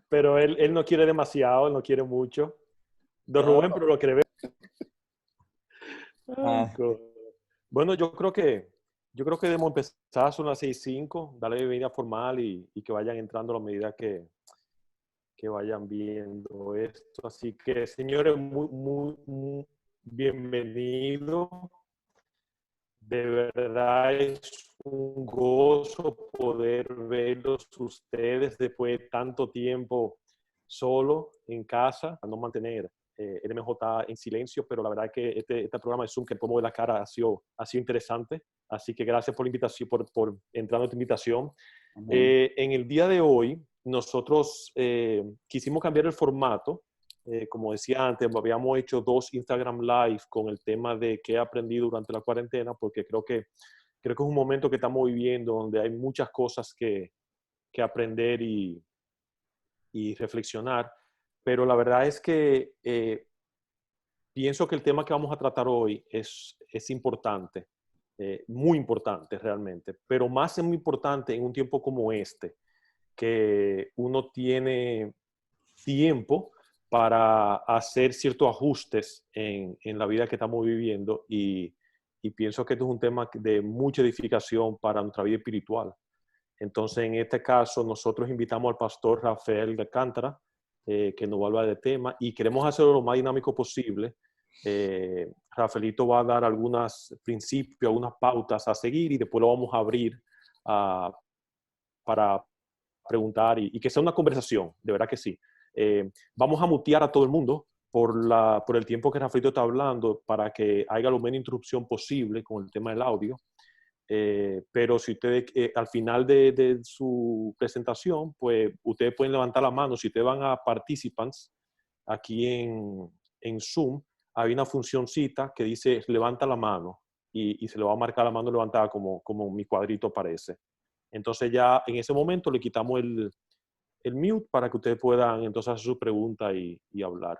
Pero él no quiere demasiado, él no quiere mucho. Don Rubén, pero Oh, lo quiere ver. Ay, ah, bueno, yo creo que debemos empezar, son las 6:05, darle bienvenida formal y que vayan entrando a la medida que vayan viendo esto. Así que, señores, muy, muy, muy bienvenidos. De verdad es un gozo poder verlos ustedes después de tanto tiempo solo en casa, a no mantener el MJ en silencio, pero la verdad es que este programa de Zoom que podemos ver la cara ha sido interesante. Así que gracias por la invitación, por entrar a nuestra invitación. amén. En el día de hoy, nosotros quisimos cambiar el formato. Como decía antes, habíamos hecho 2 Instagram Live con el tema de qué he aprendido durante la cuarentena, porque creo que es un momento que estamos viviendo donde hay muchas cosas que aprender y reflexionar. Pero la verdad es que pienso que el tema que vamos a tratar hoy es importante, muy importante realmente, pero más es muy importante en un tiempo como este, que uno tiene tiempo para hacer ciertos ajustes en la vida que estamos viviendo y pienso que esto es un tema de mucha edificación para nuestra vida espiritual. Entonces, en este caso, nosotros invitamos al pastor Rafael de Alcántara, que nos va a hablar del tema y queremos hacerlo lo más dinámico posible. Rafaelito va a dar algunos principios, algunas pautas a seguir y después lo vamos a abrir uh, para preguntar y que sea una conversación, de verdad que sí. Vamos a mutear a todo el mundo por el tiempo que Rafaelito está hablando para que haya lo menos interrupción posible con el tema del audio. Pero si ustedes al final de su presentación, pues ustedes pueden levantar la mano. Si ustedes van a Participants, aquí en Zoom, hay una funcioncita que dice levanta la mano y se le va a marcar la mano levantada como mi cuadrito parece. Entonces ya en ese momento le quitamos el mute para que ustedes puedan entonces hacer su pregunta y hablar.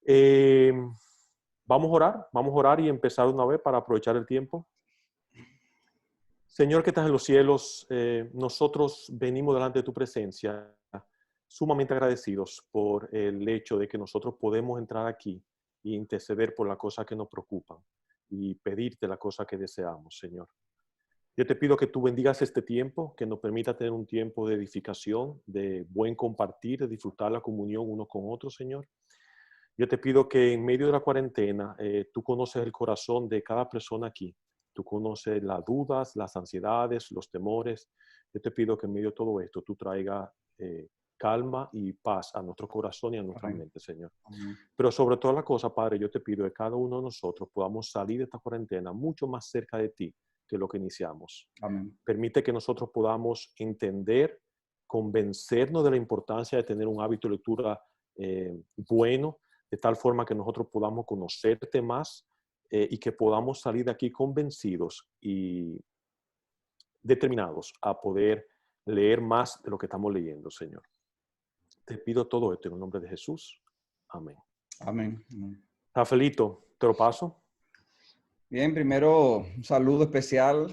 Eh, vamos a orar y empezar una vez para aprovechar el tiempo. Señor que estás en los cielos, nosotros venimos delante de tu presencia sumamente agradecidos por el hecho de que nosotros podemos entrar aquí e interceder por las cosas que nos preocupan y pedirte la cosa que deseamos, Señor. Yo te pido que tú bendigas este tiempo, que nos permita tener un tiempo de edificación, de buen compartir, de disfrutar la comunión uno con otro, Señor. Yo te pido que en medio de la cuarentena, tú conoces el corazón de cada persona aquí. Tú conoces las dudas, las ansiedades, los temores. Yo te pido que en medio de todo esto tú traigas calma y paz a nuestro corazón y a nuestra Amén. mente, Señor. Amén. Pero sobre todas las cosas, Padre, yo te pido que cada uno de nosotros podamos salir de esta cuarentena mucho más cerca de ti que lo que iniciamos. Amén. Permite que nosotros podamos entender, convencernos de la importancia de tener un hábito de lectura bueno, de tal forma que nosotros podamos conocerte más y que podamos salir de aquí convencidos y determinados a poder leer más de lo que estamos leyendo, Señor. Te pido todo esto en el nombre de Jesús. Amén. Amén. Amén. Rafaelito, te lo paso. Bien, primero un saludo especial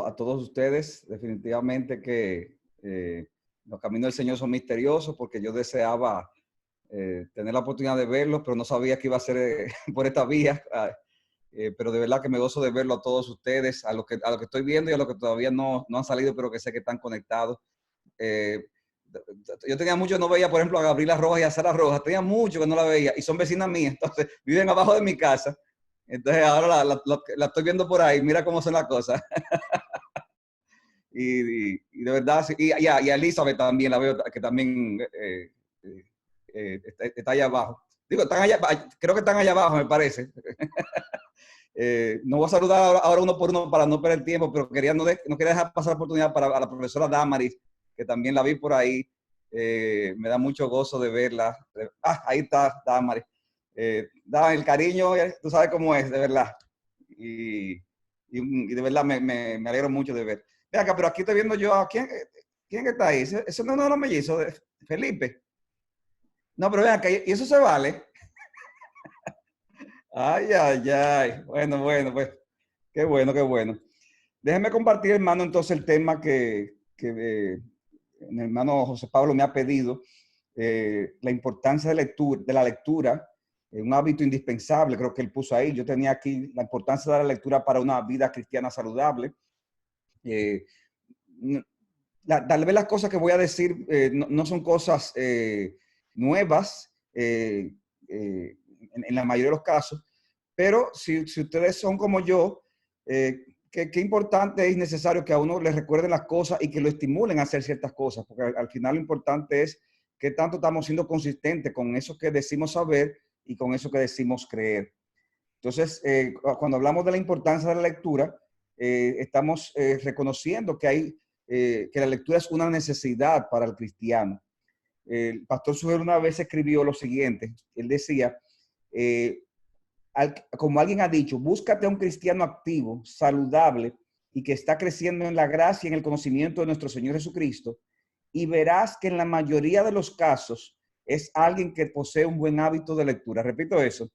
a todos ustedes. Definitivamente que los caminos del Señor son misteriosos porque yo deseaba tener la oportunidad de verlos, pero no sabía que iba a ser por esta vía. Pero de verdad que me gozo de verlo a todos ustedes, a lo que estoy viendo y a los que todavía no han salido, pero que sé que están conectados. Eh, yo tenía mucho, no veía, por ejemplo, a Gabriela Rojas y a Sara Rojas, tenía mucho que no la veía, y son vecinas mías, entonces viven abajo de mi casa. Entonces ahora la estoy viendo por ahí, mira cómo son las cosas. Y de verdad, sí, y a Elizabeth también la veo, que también está allá abajo. Digo, están allá, creo que están allá abajo, me parece. No voy a saludar ahora uno por uno para no perder tiempo, pero no quería dejar pasar la oportunidad para a la profesora Damaris, que también la vi por ahí. Me da mucho gozo de verla. Ahí está Damaris. Da el cariño, tú sabes cómo es, de verdad. Y de verdad me alegro mucho de ver. Ve acá, pero aquí estoy viendo yo a quién está ahí. Ese no es uno de los mellizos de Felipe. No, pero ven acá, y eso se vale. Ay, ay, ay. Bueno, pues. Qué bueno, qué bueno. Déjeme compartir, hermano, entonces el tema que mi hermano José Pablo me ha pedido la importancia de la lectura, un hábito indispensable, creo que él puso ahí. Yo tenía aquí la importancia de la lectura para una vida cristiana saludable. Tal vez las cosas que voy a decir no son cosas nuevas en la mayoría de los casos, pero si ustedes son como yo, qué importante y necesario que a uno le recuerden las cosas y que lo estimulen a hacer ciertas cosas, porque al final lo importante es qué tanto estamos siendo consistentes con eso que decimos saber y con eso que decimos creer. Entonces, cuando hablamos de la importancia de la lectura, estamos reconociendo que la lectura es una necesidad para el cristiano. El pastor Sujer una vez escribió lo siguiente. Él decía, como alguien ha dicho, búscate a un cristiano activo, saludable y que está creciendo en la gracia y en el conocimiento de nuestro Señor Jesucristo, y verás que en la mayoría de los casos es alguien que posee un buen hábito de lectura. Repito eso.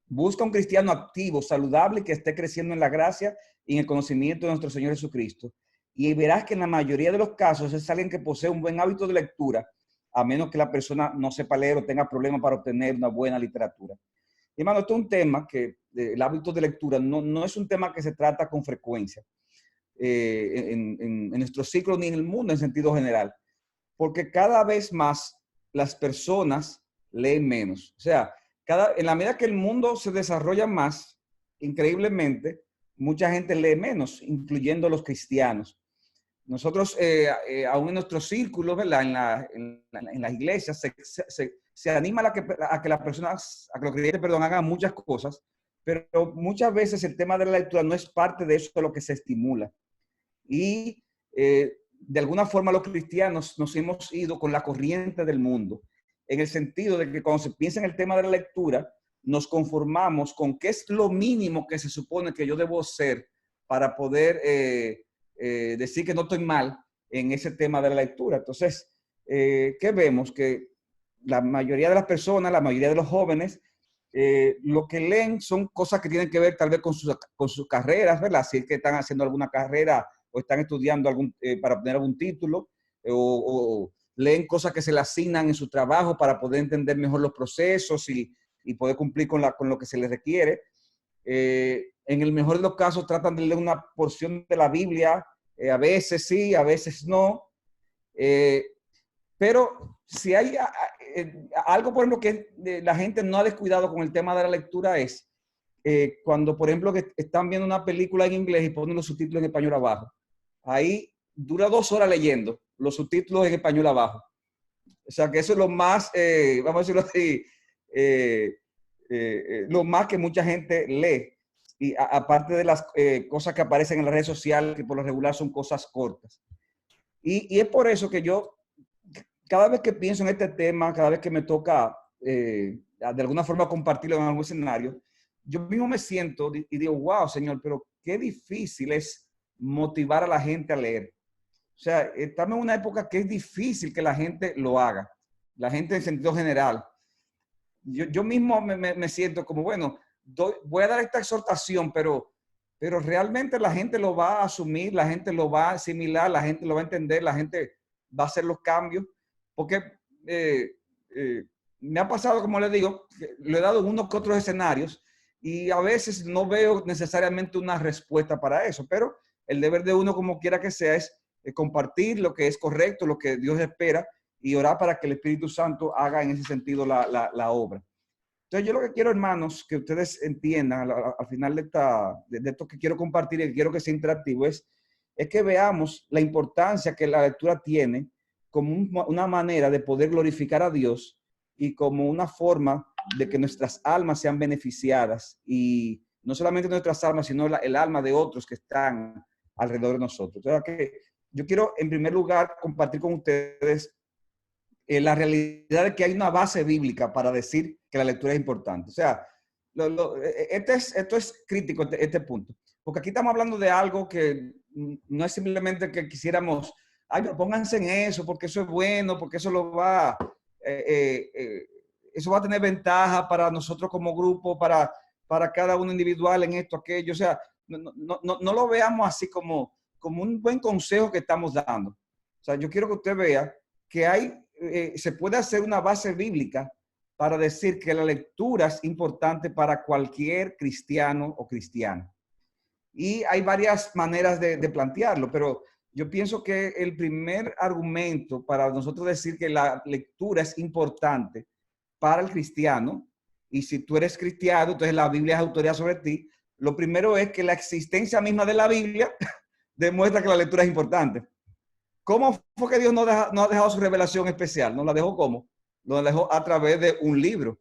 Busca un cristiano activo, saludable y que esté creciendo en la gracia y en el conocimiento de nuestro Señor Jesucristo. Y verás que en la mayoría de los casos es alguien que posee un buen hábito de lectura, a menos que la persona no sepa leer o tenga problemas para obtener una buena literatura. Y hermano, esto es un tema que el hábito de lectura no es un tema que se trata con frecuencia en nuestro ciclo ni en el mundo en sentido general, porque cada vez más las personas leen menos. O sea, en la medida que el mundo se desarrolla más, increíblemente, mucha gente lee menos, incluyendo los cristianos. Nosotros, aún en nuestros círculos, ¿verdad? En las iglesias, se anima a que las personas, a que los creyentes, perdón, hagan muchas cosas, pero muchas veces el tema de la lectura no es parte de eso de lo que se estimula. Y de alguna forma los cristianos nos hemos ido con la corriente del mundo, en el sentido de que cuando se piensa en el tema de la lectura, nos conformamos con qué es lo mínimo que se supone que yo debo ser para poder decir que no estoy mal en ese tema de la lectura. Entonces, ¿qué vemos? Que la mayoría de las personas, la mayoría de los jóvenes, lo que leen son cosas que tienen que ver tal vez con sus carreras, ¿verdad? Si es que están haciendo alguna carrera o están estudiando para obtener algún título, o leen cosas que se le asignan en su trabajo para poder entender mejor los procesos y poder cumplir con lo que se les requiere. En el mejor de los casos tratan de leer una porción de la Biblia, a veces sí, a veces no. Pero si hay algo, por ejemplo, que la gente no ha descuidado con el tema de la lectura es cuando, por ejemplo, que están viendo una película en inglés y ponen los subtítulos en español abajo. Ahí dura 2 horas leyendo los subtítulos en español abajo. O sea, que eso es lo más, vamos a decirlo así, lo más que mucha gente lee. Y aparte de las cosas que aparecen en las redes sociales, que por lo regular son cosas cortas. Y es por eso que yo, cada vez que pienso en este tema, cada vez que me toca de alguna forma compartirlo en algún escenario, yo mismo me siento y digo, wow, Señor, pero qué difícil es motivar a la gente a leer. O sea, estamos en una época que es difícil que la gente lo haga. La gente en sentido general. Yo mismo me siento como, bueno, voy a dar esta exhortación, pero realmente la gente lo va a asumir, la gente lo va a asimilar, la gente lo va a entender, la gente va a hacer los cambios. Porque me ha pasado, como les digo, lo he dado en unos que otros escenarios y a veces no veo necesariamente una respuesta para eso, pero el deber de uno, como quiera que sea, es compartir lo que es correcto, lo que Dios espera y orar para que el Espíritu Santo haga en ese sentido la obra. Entonces yo lo que quiero, hermanos, que ustedes entiendan al final de esto que quiero compartir y que quiero que sea interactivo es que veamos la importancia que la lectura tiene como una manera de poder glorificar a Dios y como una forma de que nuestras almas sean beneficiadas, y no solamente nuestras almas, sino el alma de otros que están alrededor de nosotros. Entonces, que yo quiero en primer lugar compartir con ustedes la realidad de que hay una base bíblica para decir que la lectura es importante. O sea, esto es crítico, este punto, porque aquí estamos hablando de algo que no es simplemente que quisiéramos, ay, pero pónganse en eso, porque eso es bueno, porque eso eso va a tener ventaja para nosotros como grupo, para cada uno individual en esto, aquello. O sea, no lo veamos así como un buen consejo que estamos dando. O sea, yo quiero que usted vea que se puede hacer una base bíblica para decir que la lectura es importante para cualquier cristiano o cristiana. Y hay varias maneras de plantearlo, pero yo pienso que el primer argumento para nosotros decir que la lectura es importante para el cristiano, y si tú eres cristiano, entonces la Biblia es autoridad sobre ti, lo primero es que la existencia misma de la Biblia demuestra que la lectura es importante. ¿Cómo fue que Dios no ha dejado su revelación especial? ¿No la dejó cómo? Lo dejó a través de un libro.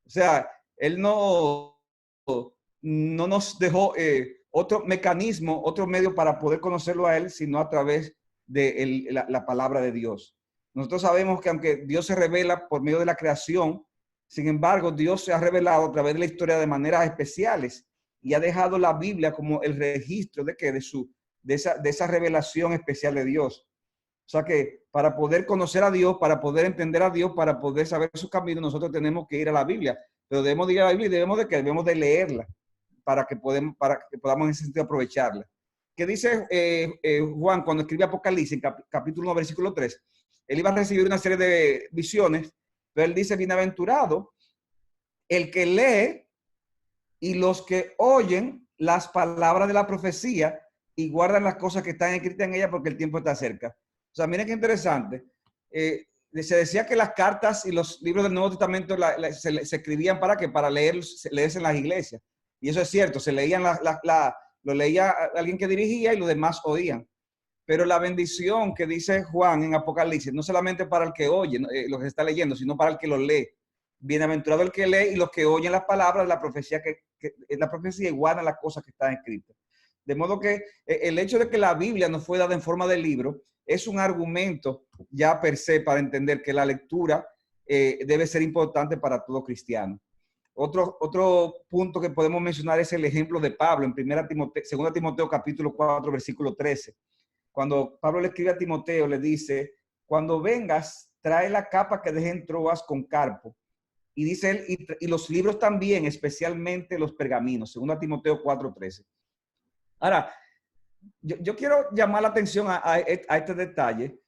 O sea, Él no nos dejó otro mecanismo, otro medio para poder conocerlo a Él, sino a través de la palabra de Dios. Nosotros sabemos que aunque Dios se revela por medio de la creación, sin embargo, Dios se ha revelado a través de la historia de maneras especiales y ha dejado la Biblia como el registro de esa revelación especial de Dios. O sea que para poder conocer a Dios, para poder entender a Dios, para poder saber su camino, nosotros tenemos que ir a la Biblia. Pero debemos de ir a la Biblia y debemos de leerla para que podamos en ese sentido aprovecharla. ¿Qué dice Juan cuando escribe Apocalipsis, capítulo 1, versículo 3? Él iba a recibir una serie de visiones, pero él dice, bienaventurado el que lee y los que oyen las palabras de la profecía y guardan las cosas que están escritas en ella porque el tiempo está cerca. O sea, miren qué interesante. Se decía que las cartas y los libros del Nuevo Testamento se escribían ¿para qué? Para leerse en las iglesias. Y eso es cierto, se leían lo leía alguien que dirigía y los demás oían. Pero la bendición que dice Juan en Apocalipsis, no solamente para el que oye, lo que está leyendo, sino para el que lo lee. Bienaventurado el que lee y los que oyen las palabras de la profecía, la profecía y guardan las cosas que están escritas. De modo que el hecho de que la Biblia nos fue dada en forma de libro es un argumento ya per se para entender que la lectura debe ser importante para todo cristiano. Otro punto que podemos mencionar es el ejemplo de Pablo en 2 Timoteo capítulo 4, versículo 13. Cuando Pablo le escribe a Timoteo, le dice, cuando vengas, trae la capa que dejé en Troas con Carpo. Y dice él, y los libros también, especialmente los pergaminos, 2 Timoteo 4:13. Ahora, yo quiero llamar la atención a este detalle,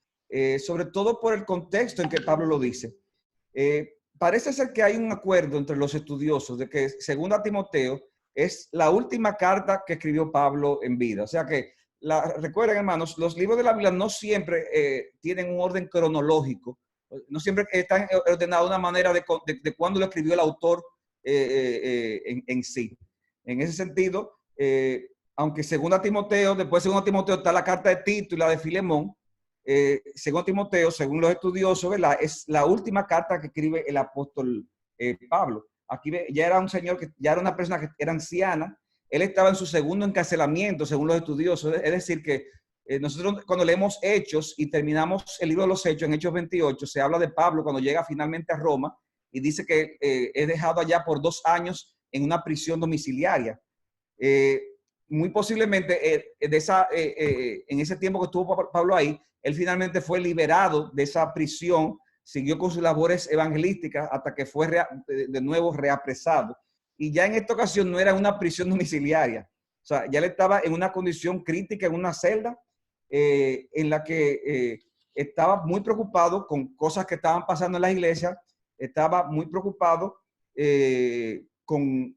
sobre todo por el contexto en que Pablo lo dice. Parece ser que hay un acuerdo entre los estudiosos de que 2 Timoteo es la última carta que escribió Pablo en vida. O sea que, recuerden hermanos, los libros de la Biblia no siempre tienen un orden cronológico, no siempre están ordenados de una manera de cuándo lo escribió el autor en sí. En ese sentido, aunque 2 Timoteo, después de 2 Timoteo está la carta de Tito y la de Filemón, 2 Timoteo, según los estudiosos, ¿verdad? Es la última carta que escribe el apóstol Pablo. Aquí ya era un señor ya era una persona que era anciana, él estaba en su segundo encarcelamiento, según los estudiosos, es decir que nosotros cuando leemos Hechos y terminamos el libro de los Hechos en Hechos 28, se habla de Pablo cuando llega finalmente a Roma y dice que es dejado allá por 2 años en una prisión domiciliaria. Muy posiblemente en ese tiempo que estuvo Pablo ahí, él finalmente fue liberado de esa prisión, siguió con sus labores evangelísticas hasta que fue de nuevo reapresado. Y ya en esta ocasión no era una prisión domiciliaria. O sea, ya él estaba en una condición crítica, en una celda, en la que estaba muy preocupado con cosas que estaban pasando en la iglesia, estaba muy preocupado con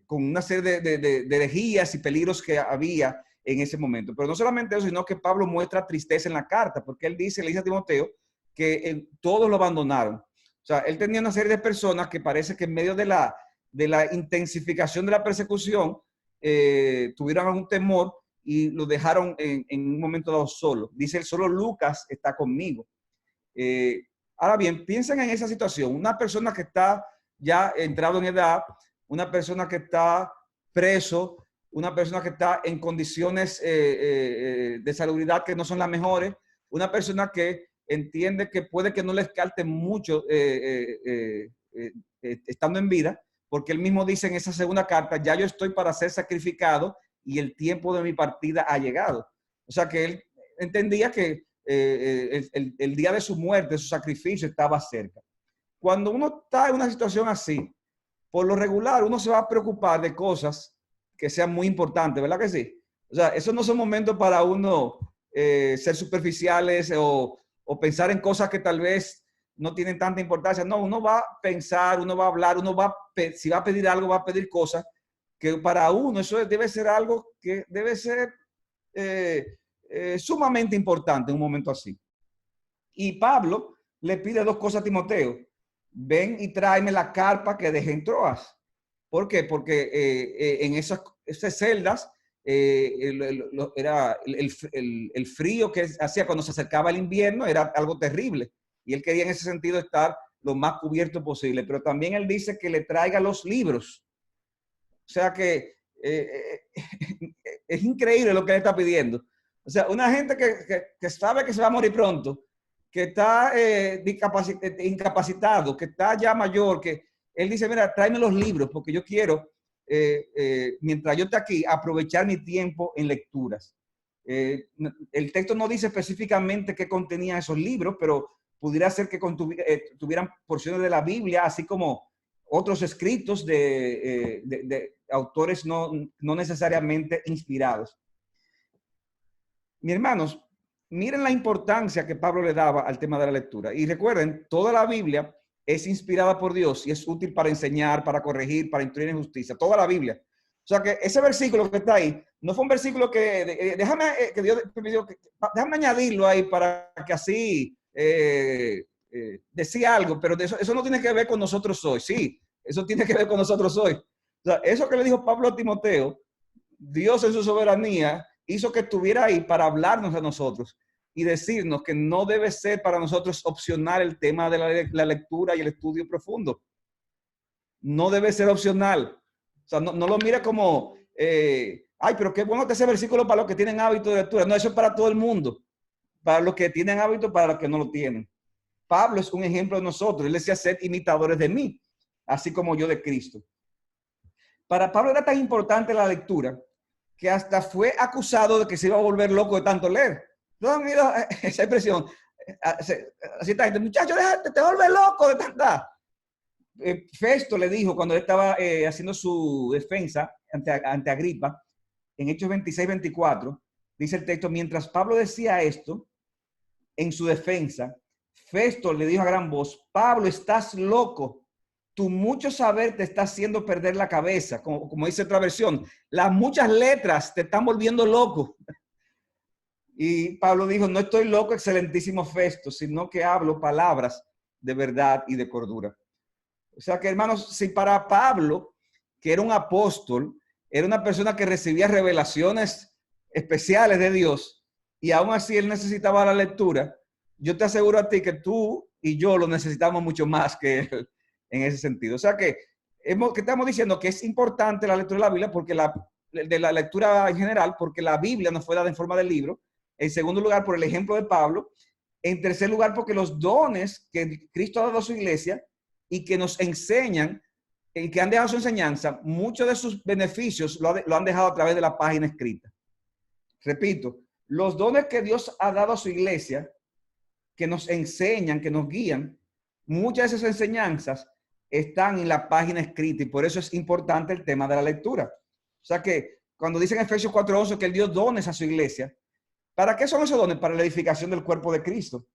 una serie de herejías y peligros que había en ese momento. Pero no solamente eso, sino que Pablo muestra tristeza en la carta, porque le dice a Timoteo que todos lo abandonaron. O sea, él tenía una serie de personas que parece que en medio de la intensificación de la persecución tuvieron algún temor y lo dejaron en un momento dado solo. Dice él, solo Lucas está conmigo. Ahora bien, piensen en esa situación. Una persona que está ya entrado en edad, una persona que está preso, una persona que está en condiciones de salubridad que no son las mejores, una persona que entiende que puede que no le escalte mucho estando en vida, porque él mismo dice en esa segunda carta, ya yo estoy para ser sacrificado y el tiempo de mi partida ha llegado. O sea que él entendía que el día de su muerte, su sacrificio estaba cerca. Cuando uno está en una situación así, por lo regular uno se va a preocupar de cosas que sean muy importantes, ¿verdad que sí? O sea, esos no son momentos para uno ser superficiales o pensar en cosas que tal vez no tienen tanta importancia. No, uno va a pensar, uno va a hablar, si va a pedir algo, va a pedir cosas que para uno eso debe ser algo que debe ser sumamente importante en un momento así. Y Pablo le pide dos cosas a Timoteo. Ven y tráeme la carpa que dejé en Troas. ¿Por qué? Porque en esas celdas era el frío que hacía cuando se acercaba el invierno era algo terrible. Y él quería en ese sentido estar lo más cubierto posible. Pero también él dice que le traiga los libros. O sea que es increíble lo que él está pidiendo. O sea, una gente que sabe que se va a morir pronto, que está incapacitado, que está ya mayor, que él dice, mira, tráeme los libros porque yo quiero, mientras yo esté aquí, aprovechar mi tiempo en lecturas. El texto no dice específicamente qué contenían esos libros, pero pudiera ser que tuvieran porciones de la Biblia, así como otros escritos de autores no necesariamente inspirados. Mis hermanos, miren la importancia que Pablo le daba al tema de la lectura. Y recuerden, toda la Biblia es inspirada por Dios y es útil para enseñar, para corregir, para instruir en justicia. Toda la Biblia. O sea que ese versículo que está ahí, no fue un versículo que, déjame añadirlo ahí para que así decía algo, pero eso no tiene que ver con nosotros hoy. Sí, eso tiene que ver con nosotros hoy. O sea, eso que le dijo Pablo a Timoteo, Dios en su soberanía hizo que estuviera ahí para hablarnos a nosotros y decirnos que no debe ser para nosotros opcional el tema de la lectura y el estudio profundo. No debe ser opcional. O sea, no lo mira como, ay, pero qué bueno que ese versículo para los que tienen hábito de lectura. No, eso es para todo el mundo. Para los que tienen hábito, para los que no lo tienen. Pablo es un ejemplo de nosotros. Él decía, sed imitadores de mí, así como yo de Cristo. Para Pablo era tan importante la lectura que hasta fue acusado de que se iba a volver loco de tanto leer. ¿No han oído esa expresión? Así está, muchacho, déjate, te vuelves loco de tanta. Festo le dijo cuando él estaba haciendo su defensa ante Agripa, en Hechos 26-24, dice el texto, mientras Pablo decía esto, en su defensa, Festo le dijo a gran voz, Pablo, estás loco. Tu mucho saber te está haciendo perder la cabeza, como dice otra versión. Las muchas letras te están volviendo loco. Y Pablo dijo, no estoy loco, excelentísimo Festo, sino que hablo palabras de verdad y de cordura. O sea que, hermanos, si para Pablo, que era un apóstol, era una persona que recibía revelaciones especiales de Dios, y aún así él necesitaba la lectura, yo te aseguro a ti que tú y yo lo necesitamos mucho más que él en ese sentido. O sea que estamos diciendo que es importante la lectura de la Biblia, porque de la lectura en general, porque la Biblia nos fue dada en forma de libro. En segundo lugar, por el ejemplo de Pablo. En tercer lugar, porque los dones que Cristo ha dado a su iglesia y que nos enseñan, y que han dejado su enseñanza, muchos de sus beneficios lo han dejado a través de la página escrita. Repito, los dones que Dios ha dado a su iglesia, que nos enseñan, que nos guían, muchas de esas enseñanzas están en la página escrita y por eso es importante el tema de la lectura. O sea que cuando dicen en Efesios 4:11 que él dio dones a su iglesia, ¿para qué son esos dones? Para la edificación del cuerpo de Cristo.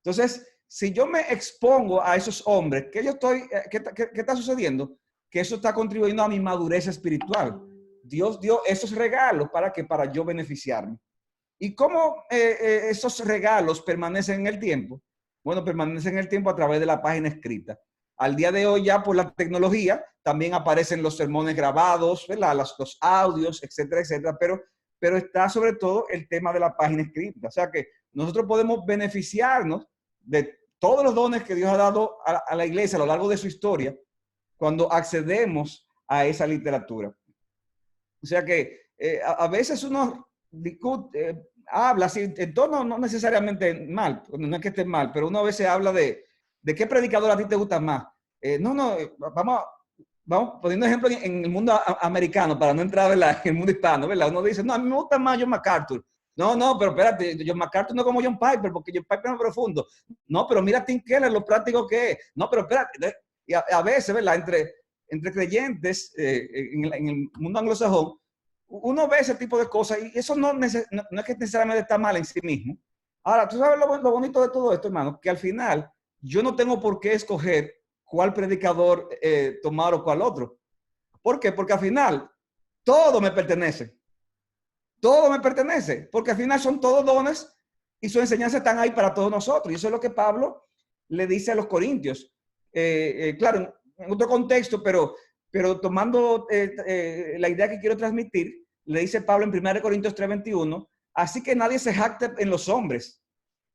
Entonces, si yo me expongo a esos hombres, ¿qué está sucediendo? Que eso está contribuyendo a mi madurez espiritual. Dios dio esos regalos para yo beneficiarme. ¿Y cómo esos regalos permanecen en el tiempo? Bueno, permanecen en el tiempo a través de la página escrita. Al día de hoy ya por la tecnología también aparecen los sermones grabados, ¿verdad? Los audios, etcétera, etcétera, pero está sobre todo el tema de la página escrita. O sea que nosotros podemos beneficiarnos de todos los dones que Dios ha dado a la iglesia a lo largo de su historia cuando accedemos a esa literatura. O sea que a veces uno discute, habla así, en tono no necesariamente mal, no es que esté mal, pero uno a veces habla de qué predicador a ti te gusta más. Vamos poniendo ejemplo en el mundo americano para no entrar, ¿verdad?, en el mundo hispano, ¿verdad? Uno dice, no, a mí me gusta más John MacArthur. No, pero espérate, John MacArthur no es como John Piper, porque John Piper es profundo. No, pero mira Tim Keller, lo práctico que es. No, pero espérate. Y a veces, ¿verdad?, entre creyentes en el mundo anglosajón, uno ve ese tipo de cosas y eso no es que necesariamente está mal en sí mismo. Ahora, tú sabes lo bonito de todo esto, hermano, que al final yo no tengo por qué escoger cuál predicador tomar o cuál otro. ¿Por qué? Porque al final todo me pertenece. Todo me pertenece, porque al final son todos dones y sus enseñanzas están ahí para todos nosotros. Y eso es lo que Pablo le dice a los corintios. Claro, en otro contexto, pero tomando la idea que quiero transmitir, le dice Pablo en 1 Corintios 3:21, así que nadie se jacte en los hombres,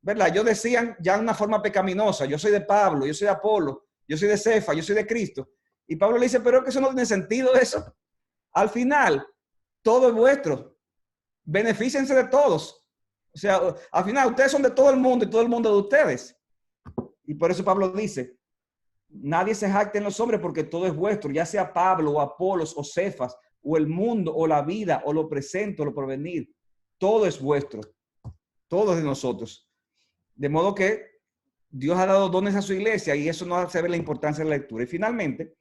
¿verdad? Ellos decían ya en una forma pecaminosa, yo soy de Pablo, yo soy de Apolo, yo soy de Cefa, yo soy de Cristo. Y Pablo le dice, pero es que eso no tiene sentido eso. Al final, todo es vuestro. Benefíciense de todos. O sea, al final ustedes son de todo el mundo y todo el mundo de ustedes. Y por eso Pablo dice, nadie se jacte en los hombres porque todo es vuestro, ya sea Pablo o Apolos o Cefas o el mundo o la vida o lo presente o lo porvenir. Todo es vuestro. Todo es de nosotros. De modo que Dios ha dado dones a su iglesia y eso nos hace ver la importancia de la lectura. Y finalmente,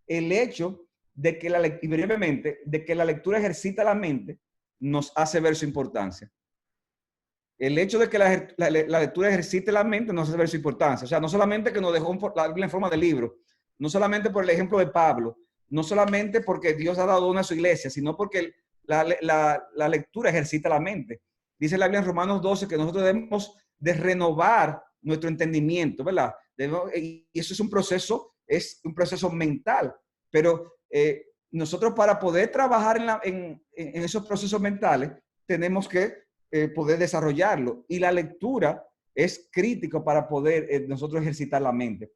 el hecho de que la lectura ejercita la mente nos hace ver su importancia. El hecho de que la lectura ejercite la mente nos hace ver su importancia. O sea, no solamente que nos dejó la Biblia en forma de libro, no solamente por el ejemplo de Pablo, no solamente porque Dios ha dado dones a su iglesia, sino porque la lectura ejercita la mente. Dice la Biblia en Romanos 12 que nosotros debemos de renovar nuestro entendimiento, ¿verdad? Y eso es un proceso mental, pero nosotros para poder trabajar en esos procesos mentales tenemos que poder desarrollarlo. Y la lectura es crítico para poder nosotros ejercitar la mente.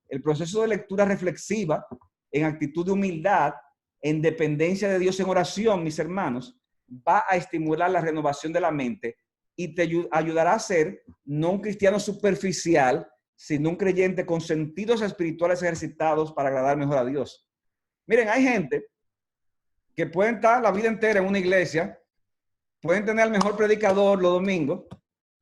El proceso de lectura reflexiva, en actitud de humildad, en dependencia de Dios en oración, mis hermanos, va a estimular la renovación de la mente y te ayudará a ser no un cristiano superficial, sino un creyente con sentidos espirituales ejercitados para agradar mejor a Dios. Miren, hay gente que pueden estar la vida entera en una iglesia, pueden tener al mejor predicador los domingos,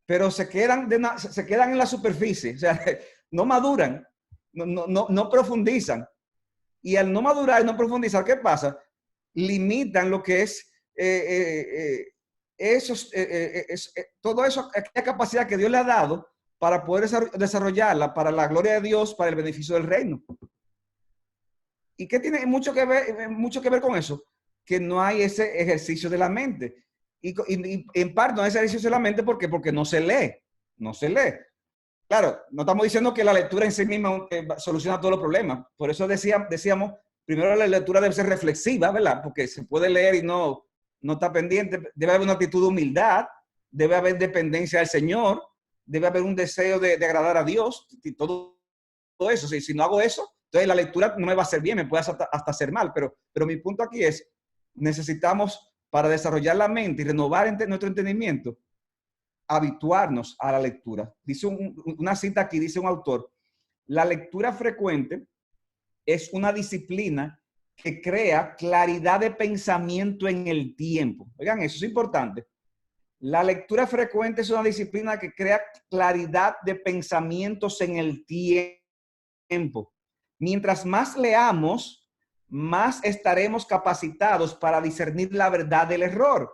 pero se quedan en la superficie, o sea, no maduran, no profundizan. Y al no madurar y no profundizar, ¿qué pasa? Limitan lo que es todo eso, aquella capacidad que Dios le ha dado para poder desarrollarla para la gloria de Dios, para el beneficio del reino. ¿Y qué tiene mucho que ver con eso? Que no hay ese ejercicio de la mente. Y en parte no hay ese ejercicio de la mente porque no se lee. No se lee. Claro, no estamos diciendo que la lectura en sí misma soluciona todos los problemas. Por eso decíamos, primero la lectura debe ser reflexiva, ¿verdad? Porque se puede leer y no está pendiente. Debe haber una actitud de humildad, debe haber dependencia del Señor, debe haber un deseo de agradar a Dios y todo eso. Si no hago eso, entonces la lectura no me va a hacer bien, me puede hasta hacer mal. Pero mi punto aquí es, necesitamos, para desarrollar la mente y renovar nuestro entendimiento, habituarnos a la lectura. Dice una cita aquí, dice un autor, la lectura frecuente es una disciplina que crea claridad de pensamiento en el tiempo. Oigan, eso es importante. La lectura frecuente es una disciplina que crea claridad de pensamientos en el tiempo. Mientras más leamos, más estaremos capacitados para discernir la verdad del error.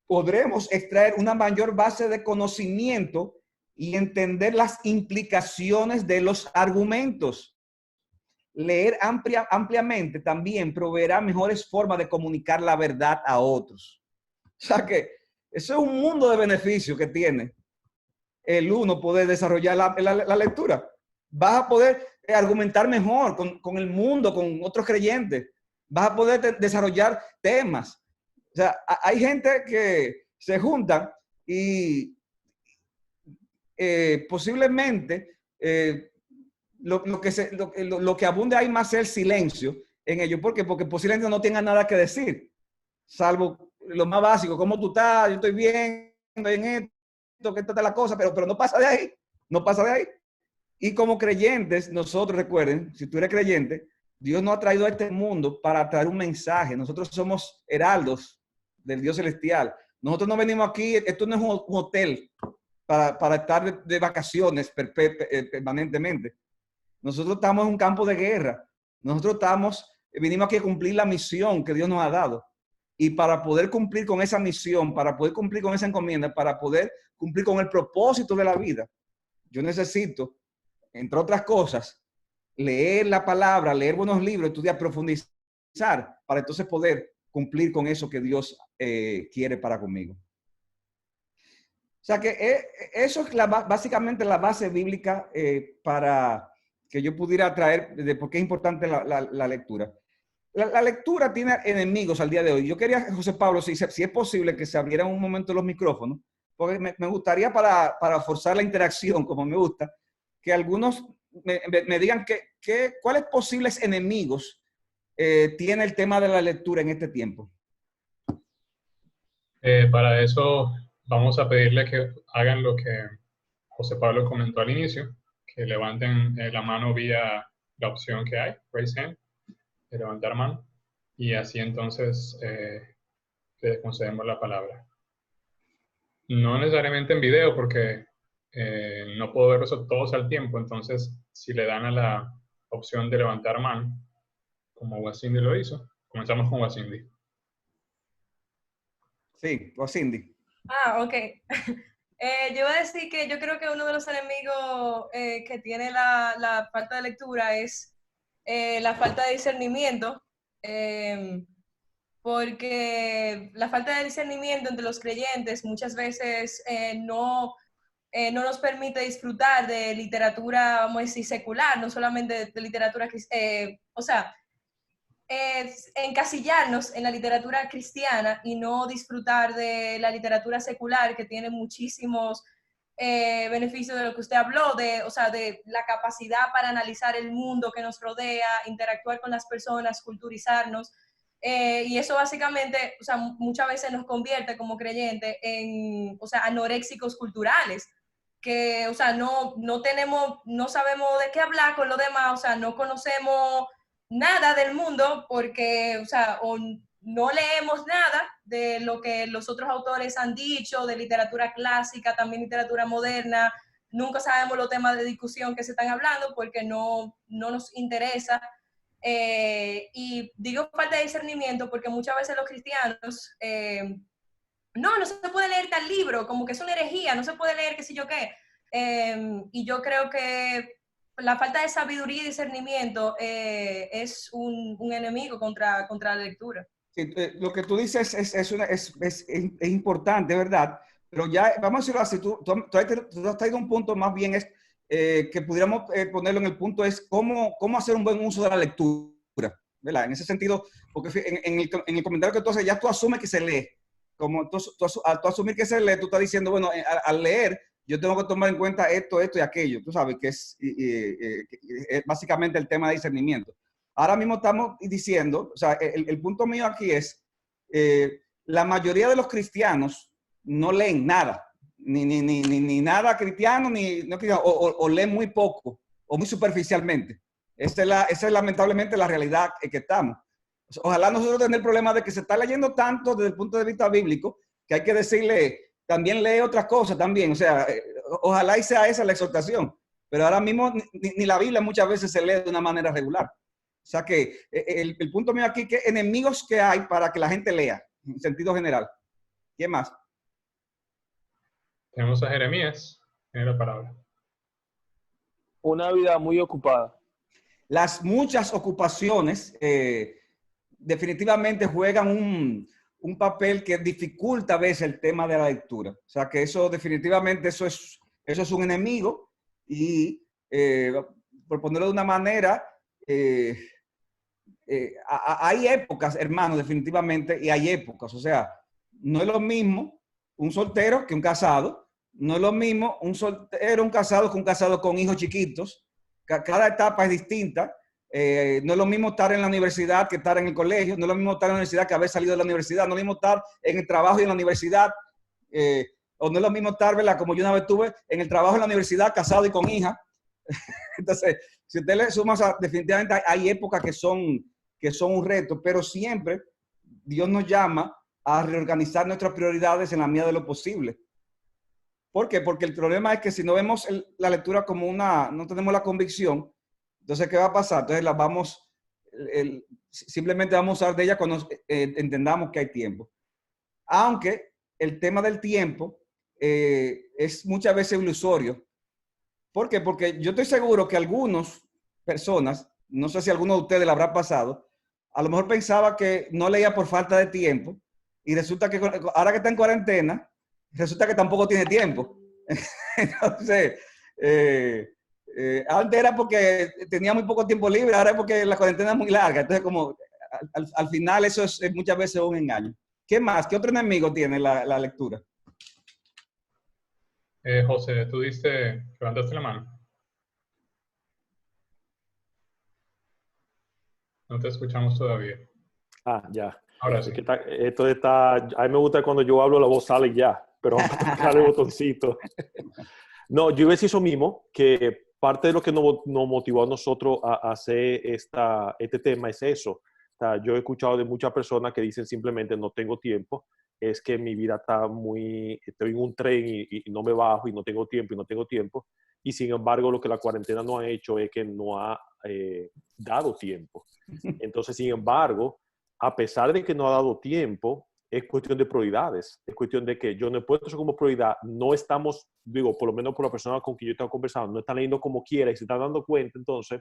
Podremos extraer una mayor base de conocimiento y entender las implicaciones de los argumentos. Leer ampliamente también proveerá mejores formas de comunicar la verdad a otros. O sea que eso es un mundo de beneficios que tiene el uno poder desarrollar la lectura. Vas a poder argumentar mejor con el mundo, con otros creyentes. Vas a poder desarrollar temas. O sea, hay gente que se juntan y posiblemente lo que abunde hay más es el silencio en ellos. ¿Por qué? Porque posiblemente no tengan nada que decir, salvo lo más básico. ¿Cómo tú estás? Yo estoy bien, estoy en esto, que esta es la cosa, pero no pasa de ahí. No pasa de ahí. Y como creyentes, nosotros, recuerden, si tú eres creyente, Dios nos ha traído a este mundo para traer un mensaje. Nosotros somos heraldos del Dios celestial. Nosotros no venimos aquí, esto no es un hotel para estar de vacaciones permanentemente. Nosotros estamos en un campo de guerra. Nosotros vinimos aquí a cumplir la misión que Dios nos ha dado. Y para poder cumplir con esa misión, para poder cumplir con esa encomienda, para poder cumplir con el propósito de la vida, yo necesito, entre otras cosas, leer la palabra, leer buenos libros, estudiar, profundizar, para entonces poder cumplir con eso que Dios quiere para conmigo. O sea que eso es básicamente la base bíblica para que yo pudiera traer de por qué es importante la lectura. La lectura tiene enemigos al día de hoy. Yo quería, José Pablo, si es posible que se abrieran un momento los micrófonos, porque me gustaría para forzar la interacción, como me gusta, que algunos me digan cuáles posibles enemigos tiene el tema de la lectura en este tiempo. Para eso vamos a pedirle que hagan lo que José Pablo comentó al inicio, que levanten la mano vía la opción que hay, raise hand, de levantar mano, y así entonces les concedemos la palabra. No necesariamente en video, porque no puedo verlos todos al tiempo, entonces si le dan a la opción de levantar mano, como Wacindy lo hizo, comenzamos con Wacindy. Sí, Wacindy. Ok. Yo voy a decir que yo creo que uno de los enemigos que tiene la falta de lectura es la falta de discernimiento, porque la falta de discernimiento entre los creyentes muchas veces no nos permite disfrutar de literatura, vamos a decir, secular, no solamente de literatura, o sea, encasillarnos en la literatura cristiana y no disfrutar de la literatura secular, que tiene muchísimos beneficios de lo que usted habló, o sea, de la capacidad para analizar el mundo que nos rodea, interactuar con las personas, culturizarnos. Y eso básicamente, o sea, muchas veces nos convierte como creyentes en, o sea, anoréxicos culturales, que, o sea, no sabemos de qué hablar con los demás, o sea, no conocemos nada del mundo porque, o sea, o no leemos nada de lo que los otros autores han dicho, de literatura clásica, también literatura moderna, nunca sabemos los temas de discusión que se están hablando porque no nos interesa. Y digo falta de discernimiento porque muchas veces los cristianos, no se puede leer tal libro, como que es una herejía, no se puede leer qué sé yo qué. Y yo creo que la falta de sabiduría y discernimiento es un enemigo contra la lectura. Sí, lo que tú dices es importante, ¿verdad? Pero ya, vamos a decirlo así, tú has traído un punto más bien que pudiéramos ponerlo en el punto es cómo hacer un buen uso de la lectura, ¿verdad? En ese sentido, porque en el comentario que tú haces, ya tú asumes que se lee. Como al tú asumir que se lee, tú estás diciendo, bueno, al leer, yo tengo que tomar en cuenta esto y aquello. Tú sabes que es básicamente el tema de discernimiento. Ahora mismo estamos diciendo, o sea, el punto mío aquí es, la mayoría de los cristianos no leen nada, ni nada cristiano, o leen muy poco, o muy superficialmente. Esa es lamentablemente la realidad en que estamos. Ojalá nosotros tener el problema de que se está leyendo tanto desde el punto de vista bíblico, que hay que decirle, también lee otras cosas también. O sea, ojalá y sea esa la exhortación. Pero ahora mismo ni la Biblia muchas veces se lee de una manera regular. O sea que el punto mío aquí es que enemigos que hay para que la gente lea, en sentido general. ¿Quién más? Tenemos a Jeremías, tiene la palabra. Una vida muy ocupada. Las muchas ocupaciones definitivamente juegan un papel que dificulta a veces el tema de la lectura. O sea que eso definitivamente eso es un enemigo y por ponerlo de una manera, hay épocas, hermanos, definitivamente, y hay épocas. O sea, no es lo mismo un soltero que un casado. No es lo mismo un soltero, un casado con hijos chiquitos. Cada etapa es distinta. No es lo mismo estar en la universidad que estar en el colegio. No es lo mismo estar en la universidad que haber salido de la universidad. No es lo mismo estar en el trabajo y en la universidad. O no es lo mismo estar, ¿verdad? Como yo una vez estuve en el trabajo en la universidad, casado y con hija. Entonces, si usted le suma, definitivamente hay épocas que son un reto, pero siempre Dios nos llama a reorganizar nuestras prioridades en la medida de lo posible. ¿Por qué? Porque el problema es que si no vemos la lectura como no tenemos la convicción, entonces, ¿qué va a pasar? Entonces la vamos simplemente vamos a usar de ella cuando entendamos que hay tiempo. Aunque el tema del tiempo es muchas veces ilusorio. ¿Por qué? Porque yo estoy seguro que algunas personas, no sé si alguno de ustedes le habrá pasado, a lo mejor pensaba que no leía por falta de tiempo y resulta que ahora que está en cuarentena, resulta que tampoco tiene tiempo. Entonces, antes era porque tenía muy poco tiempo libre, ahora es porque la cuarentena es muy larga. Entonces, como al final eso es muchas veces un engaño. ¿Qué más? ¿Qué otro enemigo tiene la lectura? José, tú levantaste la mano. No te escuchamos todavía. Ah, ya. Ahora Es sí. que esto está, a mí me gusta cuando yo hablo la voz sale ya, pero vamos a tocar el botoncito. No, yo iba a decir eso mismo, que parte de lo que nos motivó a nosotros a hacer este tema es eso. O sea, yo he escuchado de muchas personas que dicen simplemente no tengo tiempo, es que mi vida está estoy en un tren y no me bajo y no tengo tiempo y no tengo tiempo. Y sin embargo, lo que la cuarentena no ha hecho es que no ha dado tiempo. Entonces, sin embargo, a pesar de que no ha dado tiempo, es cuestión de prioridades. Es cuestión de que yo no he puesto eso como prioridad. No estamos, digo, por lo menos por la persona con quien yo estaba conversando, no están leyendo como quiera y se están dando cuenta, entonces,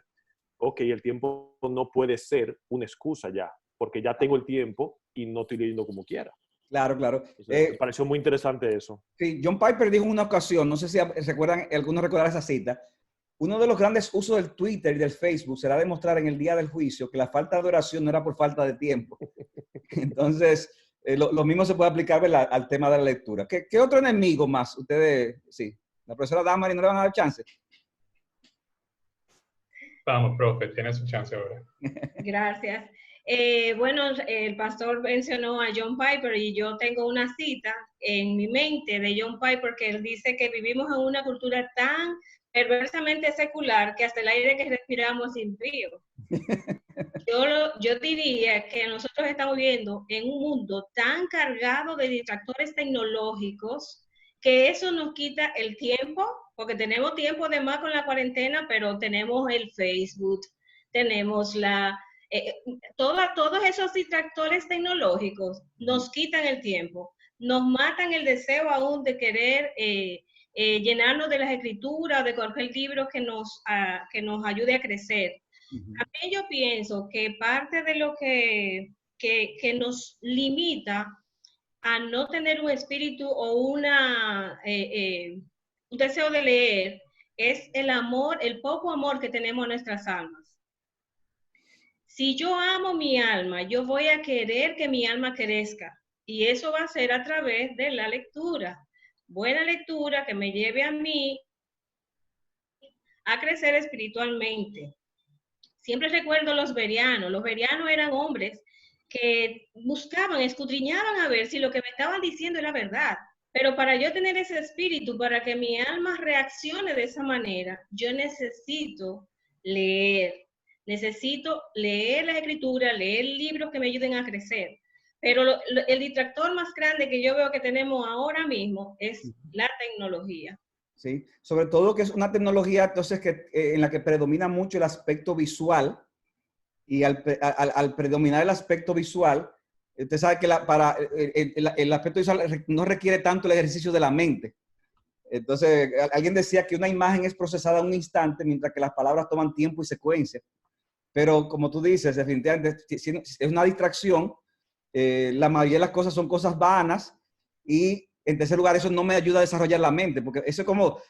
ok, el tiempo no puede ser una excusa ya, porque ya tengo el tiempo y no estoy leyendo como quiera. Claro, claro. Me pareció muy interesante eso. Sí, John Piper dijo en una ocasión, no sé si recuerdan, algunos recordarán esa cita, uno de los grandes usos del Twitter y del Facebook será demostrar en el día del juicio que la falta de oración no era por falta de tiempo. Entonces, lo mismo se puede aplicar, ¿verdad?, al tema de la lectura. ¿Qué otro enemigo más? Ustedes, sí, la profesora Damari, ¿no le van a dar chance? Vamos, profe, tiene su chance ahora. Gracias. Bueno, el pastor mencionó a John Piper y yo tengo una cita en mi mente de John Piper que él dice que vivimos en una cultura tan perversamente secular que hasta el aire que respiramos es impío. Yo diría que nosotros estamos viviendo en un mundo tan cargado de distractores tecnológicos que eso nos quita el tiempo, porque tenemos tiempo de más con la cuarentena, pero tenemos el Facebook, tenemos todos esos distractores tecnológicos nos quitan el tiempo, nos matan el deseo aún de querer llenarnos de las escrituras, de cualquier libro que nos ayude a crecer. A mí yo pienso que parte de lo que nos limita a no tener un espíritu o un deseo de leer es el amor, el poco amor que tenemos en nuestras almas. Si yo amo mi alma, yo voy a querer que mi alma crezca y eso va a ser a través de la lectura. Buena lectura que me lleve a mí a crecer espiritualmente. Siempre recuerdo los berianos. Los berianos eran hombres que buscaban, escudriñaban a ver si lo que me estaban diciendo era verdad. Pero para yo tener ese espíritu, para que mi alma reaccione de esa manera, yo necesito leer. Necesito leer la escritura, leer libros que me ayuden a crecer. Pero el distractor más grande que yo veo que tenemos ahora mismo es la tecnología. Sí, sobre todo que es una tecnología entonces en la que predomina mucho el aspecto visual y al predominar el aspecto visual, usted sabe que para el aspecto visual no requiere tanto el ejercicio de la mente. Entonces, alguien decía que una imagen es procesada en un instante mientras que las palabras toman tiempo y secuencia. Pero como tú dices, definitivamente es una distracción. La mayoría de las cosas son cosas vanas y en tercer lugar, eso no me ayuda a desarrollar la mente, porque eso es como,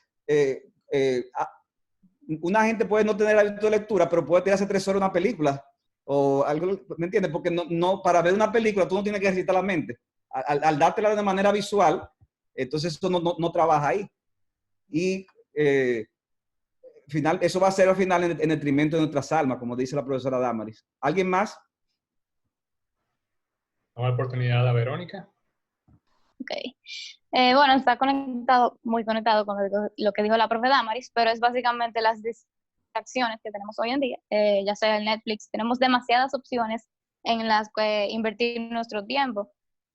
una gente puede no tener hábito de lectura, pero puede tirarse 3 horas una película, o algo, ¿me entiendes? Porque no, para ver una película tú no tienes que ejercitar la mente. Al dártela de manera visual, entonces eso no trabaja ahí. Y eso va a ser al final en detrimento de nuestras almas, como dice la profesora Damaris. ¿Alguien más? Damos la oportunidad a Verónica. Ok. Bueno, está muy conectado con lo que dijo la profe Damaris, pero es básicamente las distracciones que tenemos hoy en día, ya sea en Netflix, tenemos demasiadas opciones en las que invertir nuestro tiempo.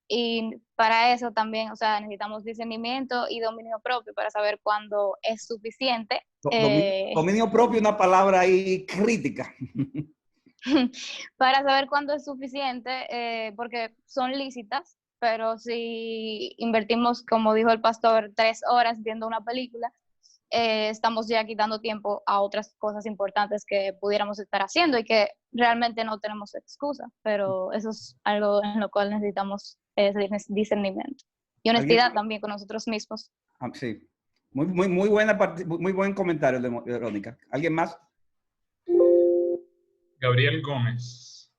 Y para eso también, o sea, necesitamos discernimiento y dominio propio para saber cuándo es suficiente. Dominio propio es una palabra ahí crítica. para saber cuándo es suficiente, porque son lícitas, pero si invertimos, como dijo el pastor, 3 horas viendo una película, estamos ya quitando tiempo a otras cosas importantes que pudiéramos estar haciendo y que realmente no tenemos excusa, pero eso es algo en lo cual necesitamos discernimiento y honestidad también con nosotros mismos. Sí, muy buen comentario de Verónica. ¿Alguien más? Gabriel Gómez.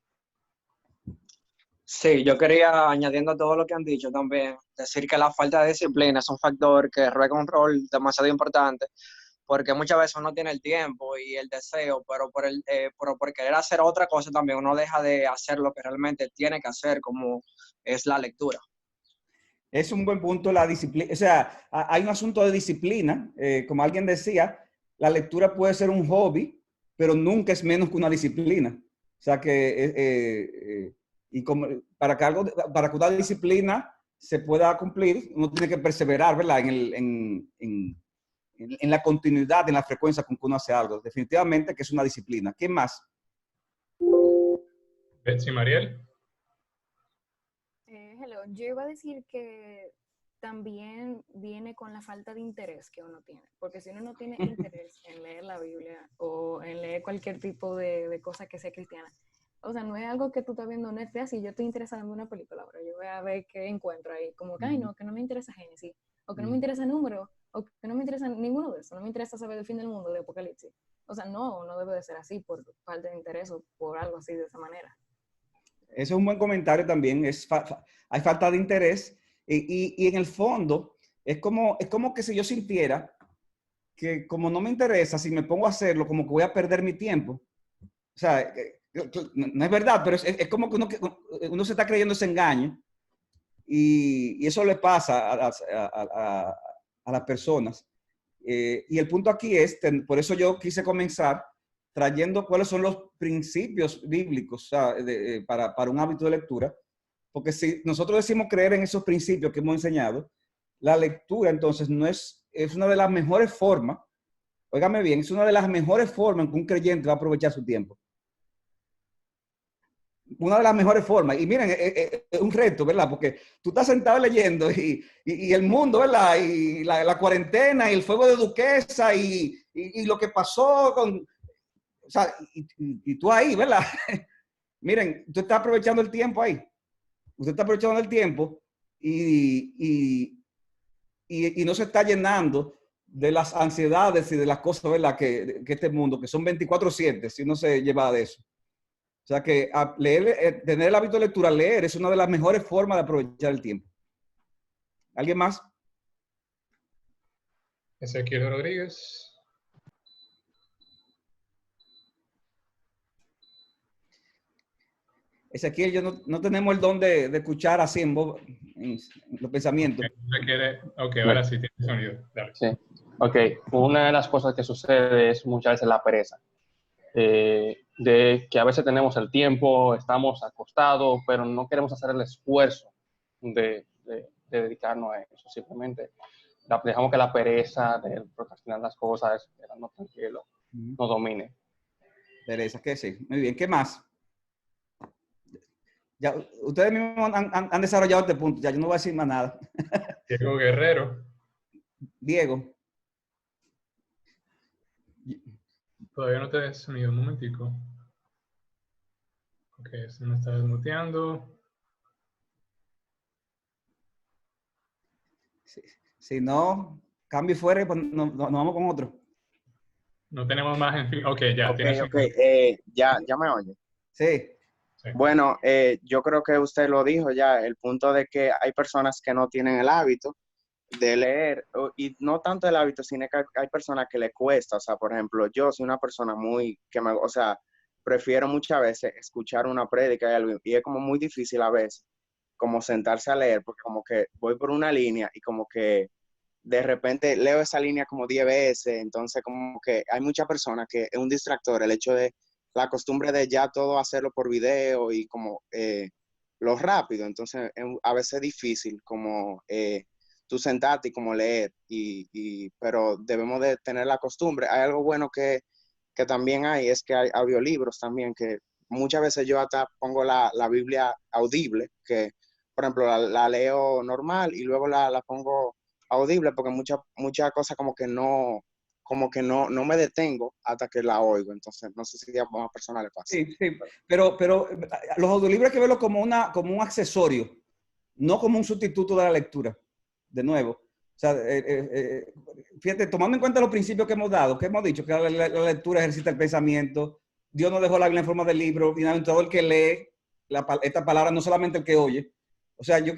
Sí, yo quería, añadiendo a todo lo que han dicho también, decir que la falta de disciplina es un factor que juega un rol demasiado importante, porque muchas veces uno tiene el tiempo y el deseo, pero por querer hacer otra cosa también uno deja de hacer lo que realmente tiene que hacer, como es la lectura. Es un buen punto la disciplina. O sea, hay un asunto de disciplina. Como alguien decía, la lectura puede ser un hobby, pero nunca es menos que una disciplina. O sea que, y como, para que una disciplina se pueda cumplir, uno tiene que perseverar, ¿verdad? En la continuidad, en la frecuencia con que uno hace algo. Definitivamente que es una disciplina. ¿Quién más? Betsy Mariel. Hello, yo iba a decir que también viene con la falta de interés que uno tiene, porque si uno no tiene interés en leer la Biblia o en leer cualquier tipo de cosa que sea cristiana, o sea, no es algo que tú estás viendo en Netflix y yo estoy interesada en una película, ahora yo voy a ver qué encuentro ahí, como que, ay no, que no me interesa Génesis, o que no me interesa Número, o que no me interesa ninguno de eso, no me interesa saber el fin del mundo, de Apocalipsis. O sea, no debe de ser así por falta de interés o por algo así de esa manera. Eso es un buen comentario también. Hay falta de interés y en el fondo es como que si yo sintiera que como no me interesa, si me pongo a hacerlo, como que voy a perder mi tiempo. O sea, no es verdad, pero es como que uno se está creyendo ese engaño y eso le pasa a las personas. Y el punto aquí es, por eso yo quise comenzar trayendo cuáles son los principios bíblicos, o sea, para un hábito de lectura, porque si nosotros decimos creer en esos principios que hemos enseñado, la lectura entonces es una de las mejores formas, óigame bien, es una de las mejores formas en que un creyente va a aprovechar su tiempo. Una de las mejores formas. Y miren, es un reto, ¿verdad? Porque tú estás sentado leyendo y el mundo, ¿verdad? Y la cuarentena y el fuego de Duquesa y lo que pasó con... O sea, y tú ahí, ¿verdad? Miren, tú estás aprovechando el tiempo ahí. Usted está aprovechando el tiempo y no se está llenando de las ansiedades y de las cosas, ¿verdad? Que este mundo, que son 24/7, si uno se lleva de eso. O sea que tener el hábito de lectura, leer, es una de las mejores formas de aprovechar el tiempo. ¿Alguien más? Ezequiel Rodríguez. Ezequiel, yo no tenemos el don de escuchar así en los pensamientos. Ok, ahora sí tiene sonido. Dale. Sí. Ok, una de las cosas que sucede es muchas veces la pereza. De que a veces tenemos el tiempo, estamos acostados, pero no queremos hacer el esfuerzo de dedicarnos a eso. Simplemente dejamos que la pereza de procrastinar las cosas, quedarnos tranquilos, nos domine. Pereza, ¿qué sí? Muy bien, ¿qué más? Ya, ustedes mismos han desarrollado este punto, ya yo no voy a decir más nada. Diego Guerrero. Diego. Todavía no te des sonido, un momentico. Ok, se me está desmuteando. Si no, cambio fuera y pues nos vamos con otro. No tenemos más en fin. Ok, ya. Ok, ya me oye. Sí. Bueno, yo creo que usted lo dijo ya, el punto de que hay personas que no tienen el hábito de leer, y no tanto el hábito, sino que hay personas que le cuesta. O sea, por ejemplo, yo soy una persona o sea, prefiero muchas veces escuchar una prédica y algo, y es como muy difícil a veces, como sentarse a leer, porque como que voy por una línea y como que de repente leo esa línea como 10 veces, entonces como que hay muchas personas que es un distractor el hecho de la costumbre de ya todo hacerlo por video y como lo rápido, entonces a veces es difícil como tú sentarte y como leer, pero debemos de tener la costumbre. Hay algo bueno que también hay, es que hay audiolibros también que muchas veces yo hasta pongo la Biblia audible, que por ejemplo la leo normal y luego la pongo audible porque muchas cosas como que no me detengo hasta que la oigo. Entonces, no sé si a más personas le pasa. Sí, sí, pero los audiolibros hay que verlo como un accesorio, no como un sustituto de la lectura, de nuevo. O sea, fíjate, tomando en cuenta los principios que hemos dado, que hemos dicho, que la lectura ejercita el pensamiento, Dios nos dejó la Biblia en forma de libro, y todo el que lee esta palabra, no solamente el que oye. O sea, yo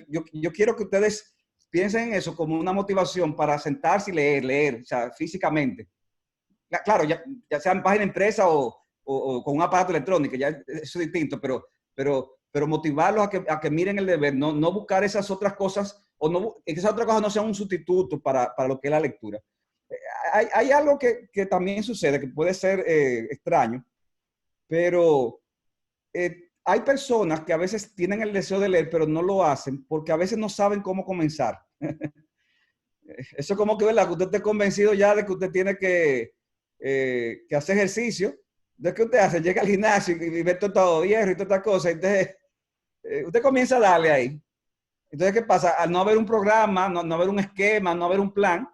quiero que ustedes piensen en eso como una motivación para sentarse y leer, o sea, físicamente. Claro, ya sea en página impresa o con un aparato electrónico, ya eso es distinto, pero motivarlos a que miren el deber, no buscar esas otras cosas, o no, que esas otras cosas no sean un sustituto para lo que es la lectura. Hay algo que también sucede, que puede ser extraño, pero hay personas que a veces tienen el deseo de leer, pero no lo hacen porque a veces no saben cómo comenzar. Eso es como que, ¿verdad? Que usted esté convencido ya de que usted tiene que hacer ejercicio. Entonces, ¿qué usted hace? Llega al gimnasio y ve todo hierro y todas estas cosas. Entonces, usted comienza a darle ahí. Entonces, ¿qué pasa? Al no haber un programa, no haber un esquema, no haber un plan,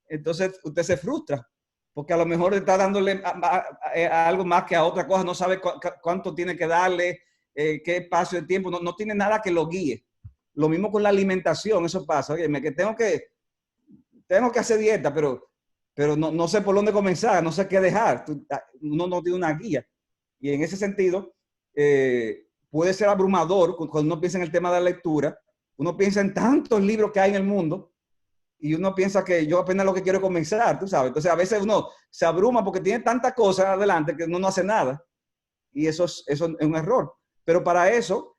entonces usted se frustra. Porque a lo mejor está dándole a algo más que a otra cosa, no sabe cuánto tiene que darle, qué espacio de tiempo, no tiene nada que lo guíe. Lo mismo con la alimentación, eso pasa. Oye, que tengo que hacer dieta, pero no sé por dónde comenzar, no sé qué dejar. Uno no tiene una guía. Y en ese sentido, puede ser abrumador cuando uno piensa en el tema de la lectura. Uno piensa en tantos libros que hay en el mundo y uno piensa que yo apenas lo que quiero es comenzar, tú sabes. Entonces, a veces uno se abruma porque tiene tantas cosas adelante que uno no hace nada. Y eso es un error. Pero para eso,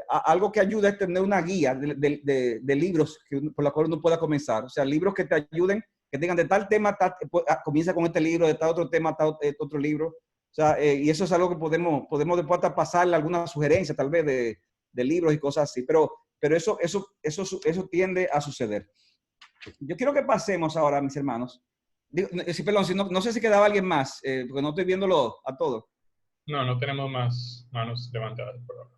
algo que ayuda es tener una guía de libros por la cual uno pueda comenzar. O sea, libros que te ayuden, que tengan de tal tema, comienza con este libro, de tal otro tema, tal otro libro. O sea, y eso es algo que podemos después hasta pasarle alguna sugerencia, tal vez, de libros y cosas así. Pero eso tiende a suceder. Yo quiero que pasemos ahora, mis hermanos. Perdón, no sé si quedaba alguien más, porque no estoy viéndolo a todos. No tenemos más manos levantadas por ahora.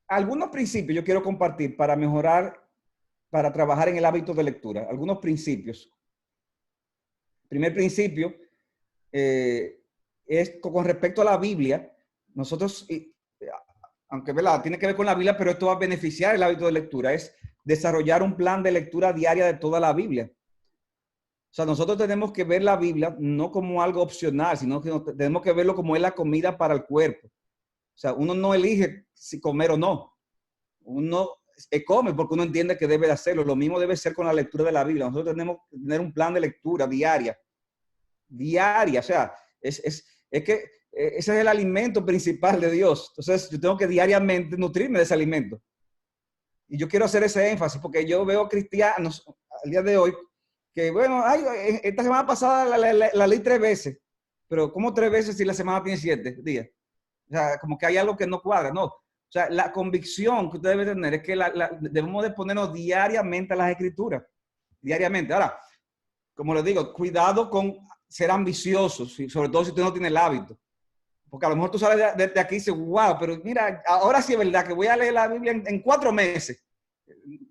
Algunos principios yo quiero compartir para mejorar, para trabajar en el hábito de lectura. Algunos principios. Primer principio es con respecto a la Biblia. Nosotros, aunque ¿verdad? Tiene que ver con la Biblia, pero esto va a beneficiar el hábito de lectura, es desarrollar un plan de lectura diaria de toda la Biblia. O sea, nosotros tenemos que ver la Biblia no como algo opcional, sino que tenemos que verlo como es la comida para el cuerpo. O sea, uno no elige si comer o no. Uno come porque uno entiende que debe de hacerlo. Lo mismo debe ser con la lectura de la Biblia. Nosotros tenemos que tener un plan de lectura diaria. Diaria. O sea, es que ese es el alimento principal de Dios. Entonces, yo tengo que diariamente nutrirme de ese alimento. Y yo quiero hacer ese énfasis porque yo veo cristianos al día de hoy que, bueno, esta semana pasada la leí 3 veces. Pero ¿cómo 3 veces si la semana tiene 7 días? O sea, como que hay algo que no cuadra, no. O sea, la convicción que usted debe tener es que debemos de ponernos diariamente a las escrituras. Diariamente. Ahora, como les digo, cuidado con ser ambiciosos, sobre todo si usted no tiene el hábito. Porque a lo mejor tú sales de aquí y dices, wow, pero mira, ahora sí es verdad que voy a leer la Biblia en 4 meses.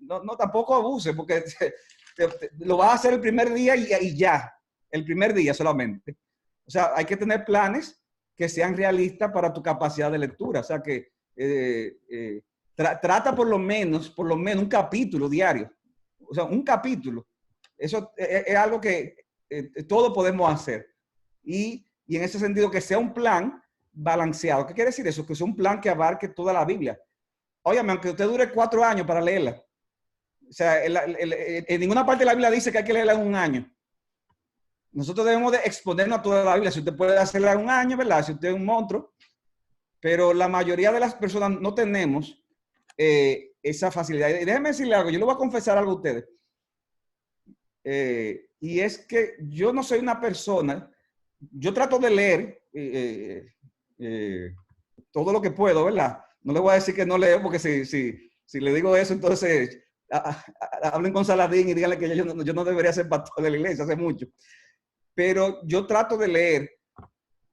No, tampoco abuse, porque lo vas a hacer el primer día y ya. El primer día solamente. O sea, hay que tener planes que sean realistas para tu capacidad de lectura. O sea, que trata por lo menos un capítulo diario. O sea, un capítulo. Eso es algo que todos podemos hacer. Y en ese sentido, que sea un plan balanceado. ¿Qué quiere decir eso? Que sea un plan que abarque toda la Biblia. Óyame, aunque usted dure 4 años para leerla. O sea, en ninguna parte de la Biblia dice que hay que leerla en 1 año. Nosotros debemos de exponernos a toda la Biblia. Si usted puede hacerla en 1 año, ¿verdad? Si usted es un monstruo. Pero la mayoría de las personas no tenemos esa facilidad. Y déjenme decirle algo. Yo le voy a confesar algo a ustedes. Y es que yo no soy una persona. Yo trato de leer todo lo que puedo, ¿verdad? No le voy a decir que no leo, porque si le digo eso, entonces hablen con Saladín y díganle que yo no debería ser pastor de la iglesia hace mucho. Pero yo trato de leer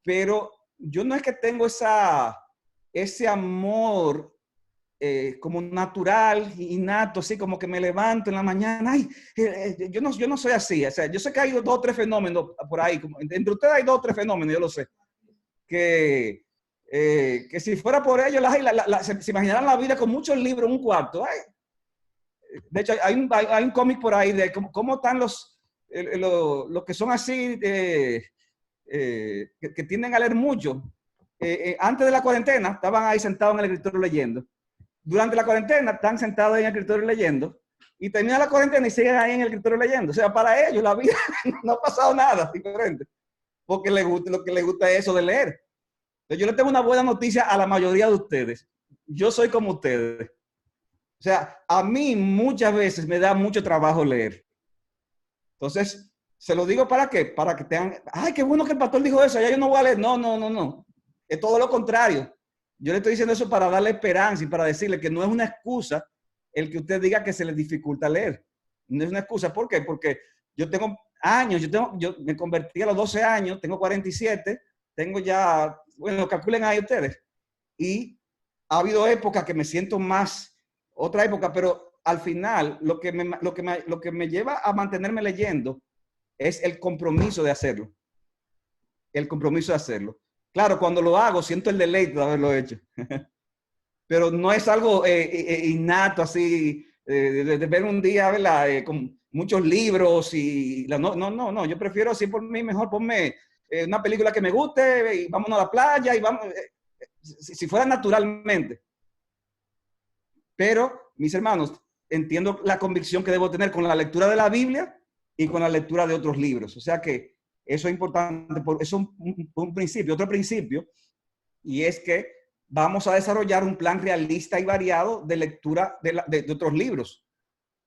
pero yo no es que tengo ese amor como natural, innato, así como que me levanto en la mañana. Ay, yo no soy así. O sea, yo sé que hay 2 o 3 fenómenos por ahí. Entre ustedes hay 2 o 3 fenómenos, yo lo sé. Que si fuera por ellos, se imaginaran la vida con muchos libros en un cuarto. Ay. De hecho, hay un cómic por ahí de cómo están los que son así, que tienden a leer mucho. Antes de la cuarentena, estaban ahí sentados en el escritorio leyendo. Durante la cuarentena, están sentados ahí en el escritorio leyendo. Y termina la cuarentena y siguen ahí en el escritorio leyendo. O sea, para ellos la vida no ha pasado nada diferente. Porque lo que les gusta es eso de leer. Entonces, yo les tengo una buena noticia a la mayoría de ustedes. Yo soy como ustedes. O sea, a mí muchas veces me da mucho trabajo leer. Entonces, se lo digo ¿para qué? Para que tengan, ay, qué bueno que el pastor dijo eso, ya yo no voy a leer. No. Es todo lo contrario. Yo le estoy diciendo eso para darle esperanza y para decirle que no es una excusa el que usted diga que se le dificulta leer. No es una excusa. ¿Por qué? Porque yo tengo años, yo me convertí a los 12 años, tengo 47, tengo ya, bueno, calculen ahí ustedes. Y ha habido épocas que me siento más, otra época, pero al final lo que me lleva a mantenerme leyendo es el compromiso de hacerlo. El compromiso de hacerlo. Claro, cuando lo hago siento el deleite de haberlo hecho. Pero no es algo innato así, de ver un día, ¿verdad? Con muchos libros y... No. Yo prefiero, si por mí, mejor ponme una película que me guste y vámonos a la playa y vamos... si fuera naturalmente. Pero, mis hermanos, entiendo la convicción que debo tener con la lectura de la Biblia y con la lectura de otros libros. O sea que eso es importante, eso es un principio. Otro principio, y es que vamos a desarrollar un plan realista y variado de lectura de otros libros.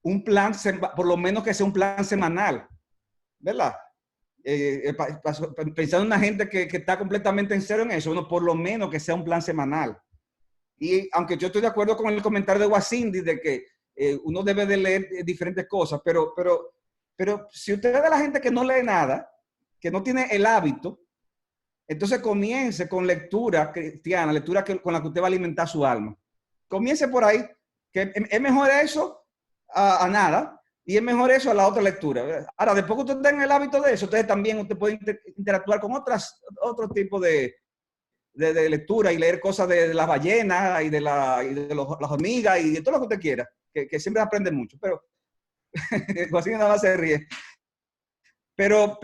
Un plan, por lo menos que sea un plan semanal, ¿verdad? Pensando en una gente que está completamente en cero en eso, bueno, por lo menos que sea un plan semanal. Y aunque yo estoy de acuerdo con el comentario de Wasindi de que uno debe de leer diferentes cosas, pero si usted es de la gente que no lee nada, que no tiene el hábito, entonces comience con lectura cristiana, lectura con la que usted va a alimentar su alma. Comience por ahí, que es mejor eso a nada, y es mejor eso a la otra lectura. Ahora, después que usted tenga el hábito de eso, entonces también usted puede interactuar con otro tipo de lectura y leer cosas de las ballenas y de las hormigas y de todo lo que usted quiera, que siempre aprende mucho, pero así nada más se ríe. Pero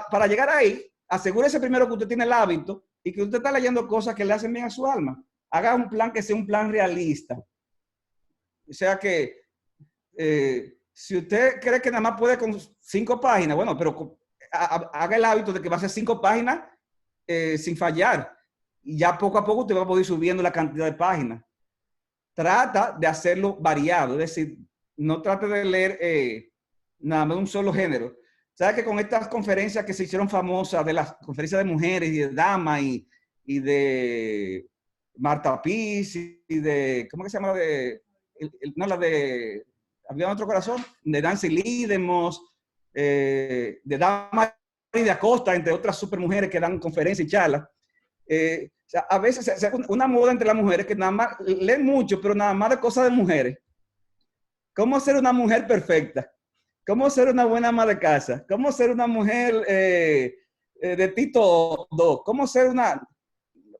para llegar ahí, asegúrese primero que usted tiene el hábito y que usted está leyendo cosas que le hacen bien a su alma. Haga un plan que sea un plan realista. O sea que si usted cree que nada más puede con 5 páginas, bueno, pero haga el hábito de que va a ser 5 páginas sin fallar. Y ya poco a poco usted va a poder ir subiendo la cantidad de páginas. Trata de hacerlo variado, es decir, no trate de leer nada más un solo género. ¿Sabes que con estas conferencias que se hicieron famosas, de las conferencias de mujeres y de damas y de Marta Piz y de, ¿cómo que se llama? Había otro corazón, de Nancy Lidemos, de Dama y de Acosta, entre otras supermujeres que dan conferencias y charlas. O sea, a veces se hace una moda entre las mujeres que nada más leen mucho, pero nada más de cosas de mujeres. ¿Cómo ser una mujer perfecta? ¿Cómo ser una buena ama de casa? ¿Cómo ser una mujer de Tito II? ¿Cómo ser una...?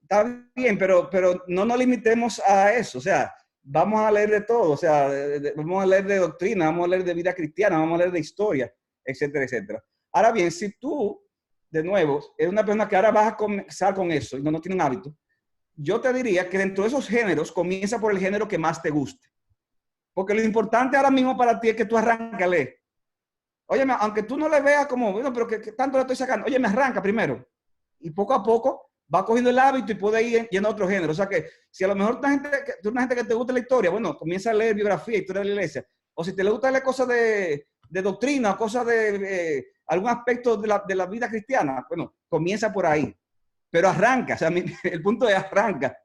Está bien, pero no nos limitemos a eso. O sea, vamos a leer de todo. O sea, vamos a leer de doctrina, vamos a leer de vida cristiana, vamos a leer de historia, etcétera, etcétera. Ahora bien, si tú, de nuevo, eres una persona que ahora vas a comenzar con eso y no tiene un hábito, yo te diría que dentro de esos géneros, comienza por el género que más te guste. Porque lo importante ahora mismo para ti es que tú arranques a leer. Oye, aunque tú no le veas como, bueno, pero ¿qué tanto le estoy sacando? Oye, me arranca primero. Y poco a poco va cogiendo el hábito y puede ir yendo a otro género. O sea que si a lo mejor tú eres una gente que te gusta la historia, bueno, comienza a leer biografía, historia de la iglesia. O si te le gusta leer cosas de doctrina, cosas de algún aspecto de la vida cristiana, bueno, comienza por ahí. Pero arranca. O sea, el punto es arranca.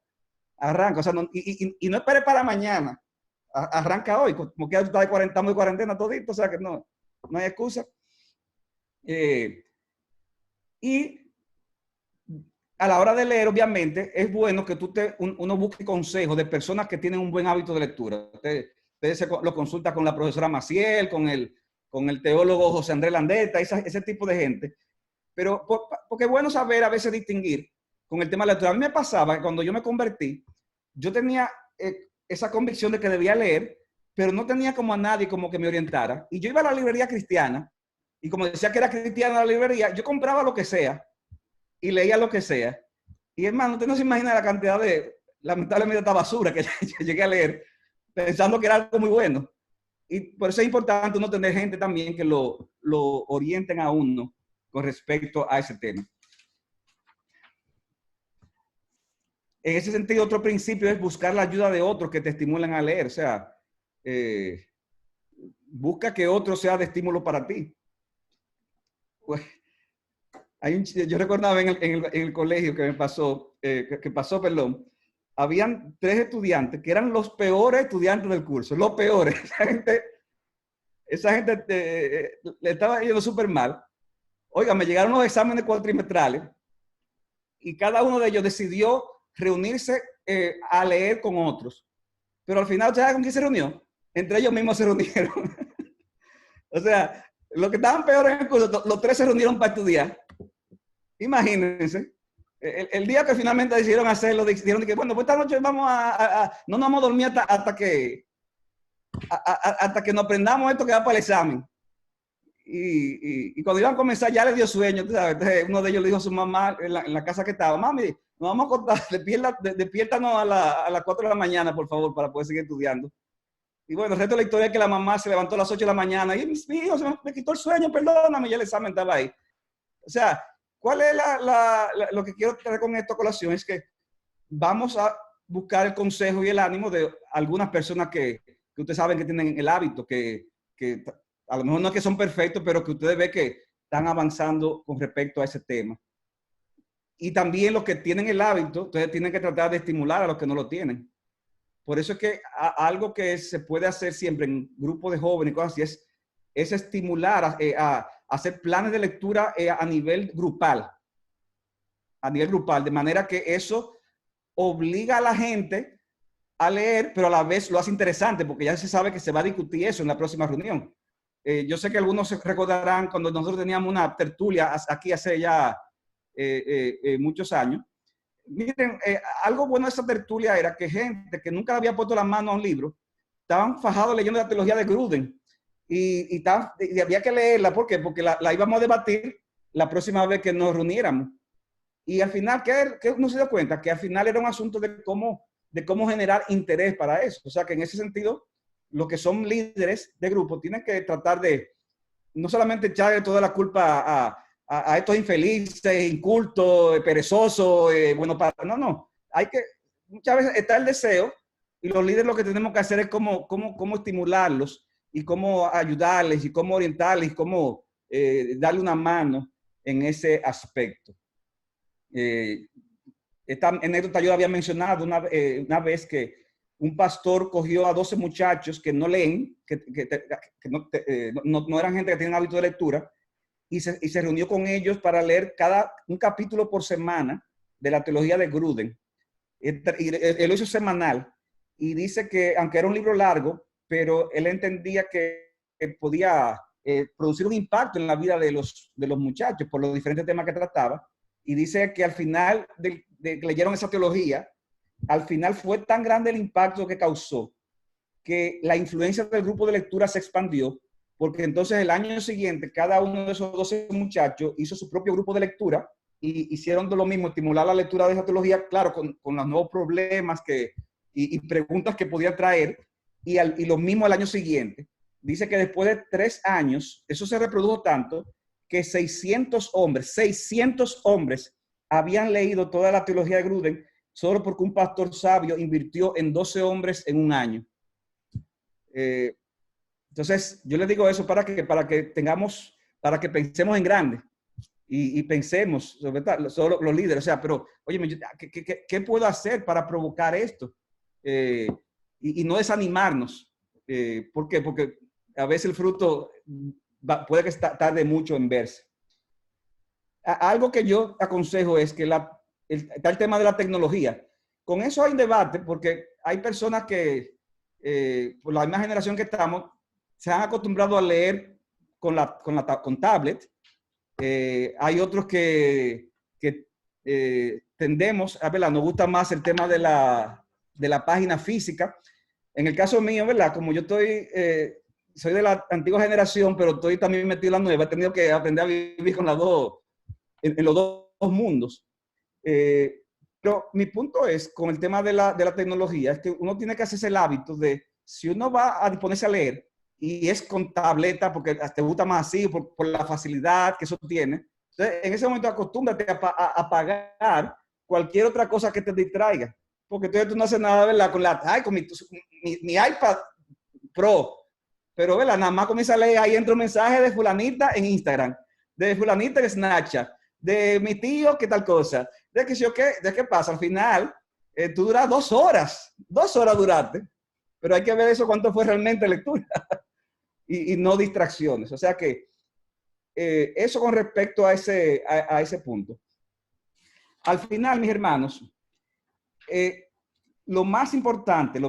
Arranca. O sea, y no esperes para mañana. Arranca hoy. Como que ya está estamos de cuarentena todito, o sea que no hay excusa. Y a la hora de leer, obviamente, es bueno que uno busque consejos de personas que tienen un buen hábito de lectura. Usted lo consulta con la profesora Maciel, con el teólogo José Andrés Landeta, ese tipo de gente. Pero porque es bueno saber a veces distinguir con el tema de la lectura. A mí me pasaba que cuando yo me convertí, yo tenía esa convicción de que debía leer, pero no tenía como a nadie como que me orientara. Y yo iba a la librería cristiana, y como decía que era cristiana la librería, yo compraba lo que sea y leía lo que sea. Y hermano, usted no se imagina la cantidad de, lamentablemente, esta basura que yo llegué a leer, pensando que era algo muy bueno. Y por eso es importante uno tener gente también que lo orienten a uno con respecto a ese tema. En ese sentido, otro principio es buscar la ayuda de otros que te estimulen a leer. O sea, busca que otro sea de estímulo para ti. Pues, yo recordaba en el colegio que me pasó, perdón, habían 3 estudiantes que eran los peores estudiantes del curso, los peores. Esa gente le estaba yendo súper mal. Oiga, me llegaron los exámenes cuatrimestrales y cada uno de ellos decidió reunirse a leer con otros. Pero al final, ¿sabes con quién se reunió? Entre ellos mismos se reunieron. O sea, los que estaban peores en el curso, los 3 se reunieron para estudiar. Imagínense. El día que finalmente decidieron hacerlo, dijeron que, bueno, pues esta noche no nos vamos a dormir hasta que nos aprendamos esto que va para el examen. Y cuando iban a comenzar ya les dio sueño, ¿sabes? Entonces, uno de ellos le dijo a su mamá en la casa que estaba, mami, nos vamos a acostar, despiértanos a las 4 de la mañana, por favor, para poder seguir estudiando. Y bueno, el resto de la historia es que la mamá se levantó a las 8 de la mañana y mi hijo se me quitó el sueño, perdóname, y el examen estaba ahí. O sea, ¿cuál es lo que quiero traer con esta colación? Es que vamos a buscar el consejo y el ánimo de algunas personas que ustedes saben que tienen el hábito, que a lo mejor no es que son perfectos, pero que ustedes ven que están avanzando con respecto a ese tema. Y también los que tienen el hábito, ustedes tienen que tratar de estimular a los que no lo tienen. Por eso es que algo que se puede hacer siempre en grupos de jóvenes y cosas así es estimular a hacer planes de lectura a nivel grupal. A nivel grupal, de manera que eso obliga a la gente a leer, pero a la vez lo hace interesante, porque ya se sabe que se va a discutir eso en la próxima reunión. Yo sé que algunos se recordarán cuando nosotros teníamos una tertulia aquí hace ya muchos años. Miren, algo bueno de esa tertulia era que gente que nunca había puesto la mano a un libro, estaban fajados leyendo la teología de Gruden y había que leerla. ¿Por qué? Porque la íbamos a debatir la próxima vez que nos reuniéramos. Y al final, ¿qué uno se dio cuenta? Que al final era un asunto de cómo generar interés para eso. O sea, que en ese sentido, los que son líderes de grupo tienen que tratar de no solamente echarle toda la culpa a estos infelices, incultos, perezosos, bueno, no. Hay que, muchas veces está el deseo y los líderes lo que tenemos que hacer es cómo estimularlos y cómo ayudarles y cómo orientarles y cómo darle una mano en ese aspecto. Esta anécdota yo la había mencionado una vez que un pastor cogió a 12 muchachos que no leen, que no eran gente que tienen hábito de lectura, y se reunió con ellos para leer un capítulo por semana de la teología de Gruden. Y él lo hizo semanal, y dice que, aunque era un libro largo, pero él entendía que podía producir un impacto en la vida de los muchachos por los diferentes temas que trataba. Y dice que al final de que leyeron esa teología, al final fue tan grande el impacto que causó que la influencia del grupo de lectura se expandió, porque entonces el año siguiente cada uno de esos 12 muchachos hizo su propio grupo de lectura y hicieron lo mismo, estimular la lectura de esa teología, claro, con los nuevos problemas y preguntas que podía traer, y lo mismo el año siguiente. Dice que después de 3 años, eso se reprodujo tanto que 600 hombres habían leído toda la teología de Gruden solo porque un pastor sabio invirtió en 12 hombres en un año. Entonces, yo les digo eso para que pensemos en grande y pensemos, sobre todo los líderes, o sea, pero, oye, ¿qué puedo hacer para provocar esto? Y no desanimarnos. ¿Por qué? Porque a veces el fruto puede que tarde mucho en verse. Algo que yo aconsejo es que está el tema de la tecnología. Con eso hay un debate porque hay personas que, por la misma generación que estamos, se han acostumbrado a leer con tablet. Hay otros que tendemos, a verla, nos gusta más el tema de la página física. En el caso mío, ¿verdad? Como yo soy de la antigua generación, pero estoy también metido en la nueva, he tenido que aprender a vivir con las dos, en los dos mundos. Pero mi punto es, con el tema de la tecnología, es que uno tiene que hacerse el hábito de, si uno va a disponerse a leer, y es con tableta, porque te gusta más así, por la facilidad que eso tiene, entonces en ese momento acostúmbrate a apagar cualquier otra cosa que te distraiga. Porque entonces tú no haces nada, ¿verdad? Con mi iPad Pro. Pero, ¿verdad? Nada más comienza a leer, ahí entra un mensaje de fulanita en Instagram, de fulanita en Snapchat, de mi tío, ¿qué tal cosa? ¿De qué pasa? Al final, tú duras 2 horas. 2 horas duraste. Pero hay que ver eso cuánto fue realmente lectura. y no distracciones. O sea que eso con respecto a ese punto. Al final, mis hermanos, lo más importante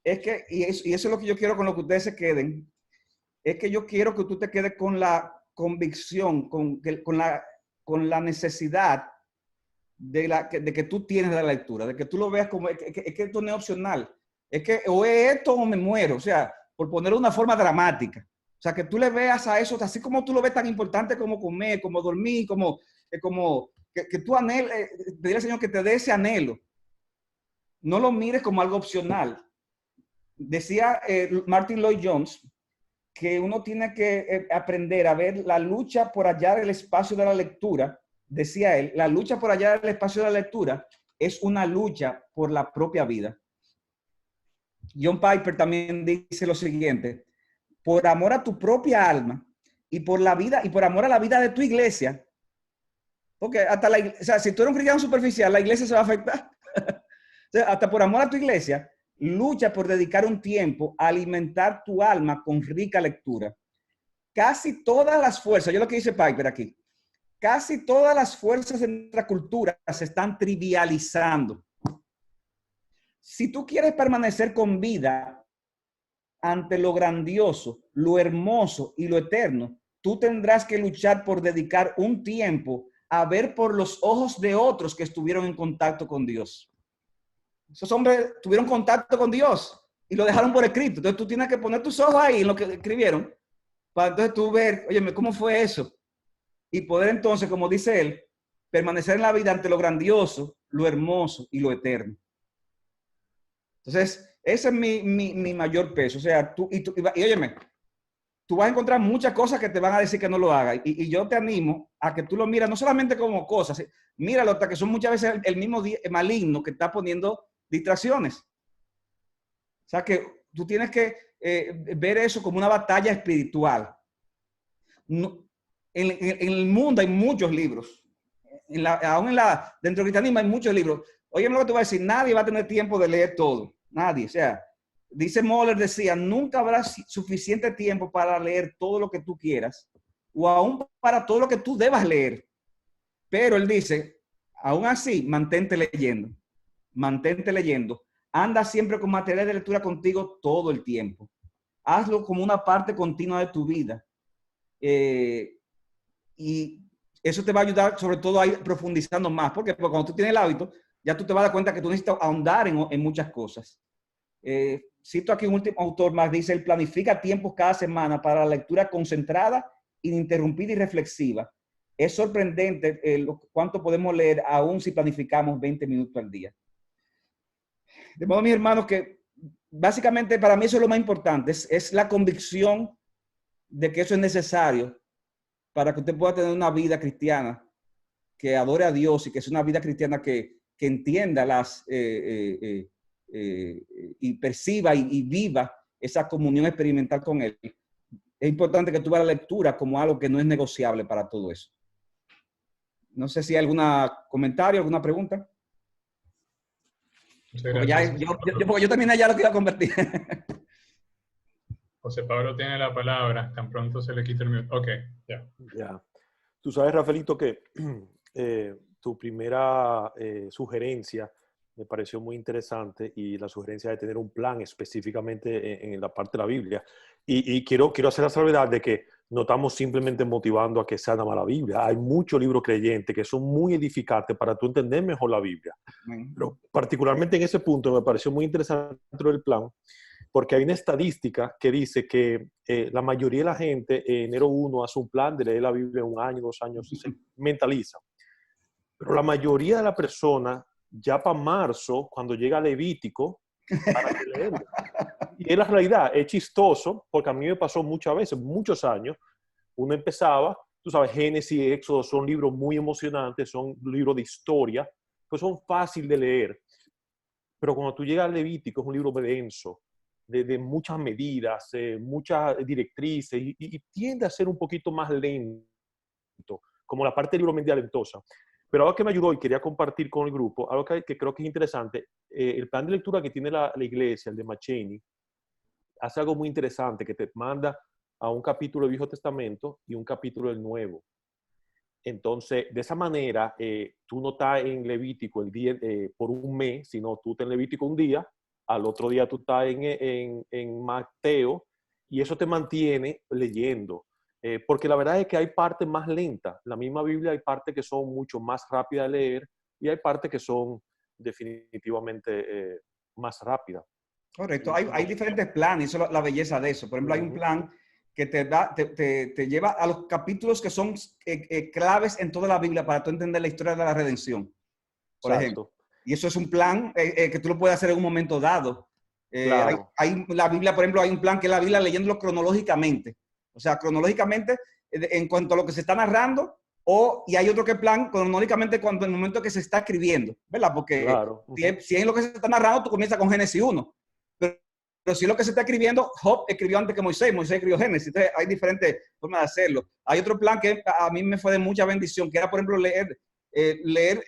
es que, y eso es lo que yo quiero con lo que ustedes se queden, es que yo quiero que tú te quedes con la convicción, con la necesidad de que tú tienes de la lectura, de que tú lo veas como, es que esto no es opcional, es que o es esto o me muero, o sea, por ponerlo de una forma dramática. O sea, que tú le veas a eso, así como tú lo ves tan importante como comer, como dormir, que tú anheles, pedirle al Señor que te dé ese anhelo. No lo mires como algo opcional. Decía Martin Lloyd Jones que uno tiene que aprender a ver la lucha por hallar el espacio de la lectura. Decía él, la lucha por hallar el espacio de la lectura es una lucha por la propia vida. John Piper también dice lo siguiente: por amor a tu propia alma y por la vida y por amor a la vida de tu iglesia, porque hasta o sea, si tú eres un cristiano superficial, la iglesia se va a afectar. O sea, hasta por amor a tu iglesia, lucha por dedicar un tiempo a alimentar tu alma con rica lectura. Casi todas las fuerzas, yo lo que dice Piper aquí, casi todas las fuerzas de nuestra cultura se están trivializando. Si tú quieres permanecer con vida ante lo grandioso, lo hermoso y lo eterno, tú tendrás que luchar por dedicar un tiempo a ver por los ojos de otros que estuvieron en contacto con Dios. Esos hombres tuvieron contacto con Dios y lo dejaron por escrito. Entonces tú tienes que poner tus ojos ahí en lo que escribieron para entonces tú ver, oye, ¿cómo fue eso? Y poder entonces, como dice él, permanecer en la vida ante lo grandioso, lo hermoso y lo eterno. Entonces, ese es mi mayor peso. O sea, y óyeme, tú vas a encontrar muchas cosas que te van a decir que no lo hagas. Y yo te animo a que tú lo miras, no solamente como cosas, míralo hasta que son muchas veces el mismo maligno que está poniendo distracciones. O sea que tú tienes que ver eso como una batalla espiritual. No, en el mundo hay muchos libros. Dentro del cristianismo hay muchos libros. Óyeme lo que te voy a decir, nadie va a tener tiempo de leer todo. Nadie. O sea, dice Moller, decía, nunca habrá suficiente tiempo para leer todo lo que tú quieras o aún para todo lo que tú debas leer. Pero él dice, aún así, mantente leyendo. Mantente leyendo. Anda siempre con material de lectura contigo todo el tiempo. Hazlo como una parte continua de tu vida. Y eso te va a ayudar sobre todo a ir profundizando más. Porque cuando tú tienes el hábito, ya tú te vas a dar cuenta que tú necesitas ahondar en muchas cosas. Cito aquí un último autor más, dice, él planifica tiempos cada semana para la lectura concentrada, ininterrumpida y reflexiva. Es sorprendente cuánto podemos leer aún si planificamos 20 minutos al día. De modo, mis hermanos, que básicamente para mí eso es lo más importante, es la convicción de que eso es necesario para que usted pueda tener una vida cristiana que adore a Dios y que es una vida cristiana que entienda y perciba y viva esa comunión experimental con Él. Es importante que tú veas la lectura como algo que no es negociable para todo eso. No sé si hay algún comentario, alguna pregunta. Porque yo también ya lo quiero convertir. José Pablo tiene la palabra, tan pronto se le quita el mute. Ok, ya. Ya. Tú sabes, Rafaelito, que tu primera sugerencia me pareció muy interesante, y la sugerencia de tener un plan específicamente en la parte de la Biblia. Y quiero hacer la salvedad de que no estamos simplemente motivando a que sea nada más la Biblia. Hay muchos libros creyentes que son muy edificantes para tú entender mejor la Biblia. Pero particularmente en ese punto me pareció muy interesante el plan, porque hay una estadística que dice que la mayoría de la gente enero 1 hace un plan de leer la Biblia en un año, 2 años, y se mentaliza. Pero la mayoría de las personas, ya para marzo, cuando llega Levítico, para de leerlo. Y es la realidad, es chistoso, porque a mí me pasó muchas veces, muchos años, uno empezaba, tú sabes, Génesis y Éxodo son libros muy emocionantes, son libros de historia, pues son fáciles de leer. Pero cuando tú llegas al Levítico, es un libro denso, de muchas medidas, muchas directrices, y tiende a ser un poquito más lento, como la parte del libro media lentosa. Pero algo que me ayudó y quería compartir con el grupo, algo que creo que es interesante, el plan de lectura que tiene la iglesia, el de McCheyne, hace algo muy interesante, que te manda a un capítulo del Viejo Testamento y un capítulo del Nuevo. Entonces, de esa manera, tú no estás en Levítico el día, por un mes, sino tú estás en Levítico un día, al otro día tú estás en Mateo, y eso te mantiene leyendo. Porque la verdad es que hay partes más lentas. En la misma Biblia hay partes que son mucho más rápidas de leer, y hay partes que son definitivamente más rápidas. Correcto, hay diferentes planes, eso es la belleza de eso. Por ejemplo, hay un plan que te lleva a los capítulos que son claves en toda la Biblia para tú entender la historia de la redención, por ejemplo. Y eso es un plan que tú lo puedes hacer en un momento dado. Claro. Hay la Biblia, por ejemplo, hay un plan que es la Biblia leyéndolo cronológicamente. O sea, cronológicamente en cuanto a lo que se está narrando, y hay otro que plan cronológicamente cuando en el momento que se está escribiendo, ¿verdad? Porque claro. si es lo que se está narrando, tú comienzas con Génesis 1. Pero si es lo que se está escribiendo, Job escribió antes que Moisés escribió Génesis. Entonces hay diferentes formas de hacerlo. Hay otro plan que a mí me fue de mucha bendición, que era, por ejemplo, leer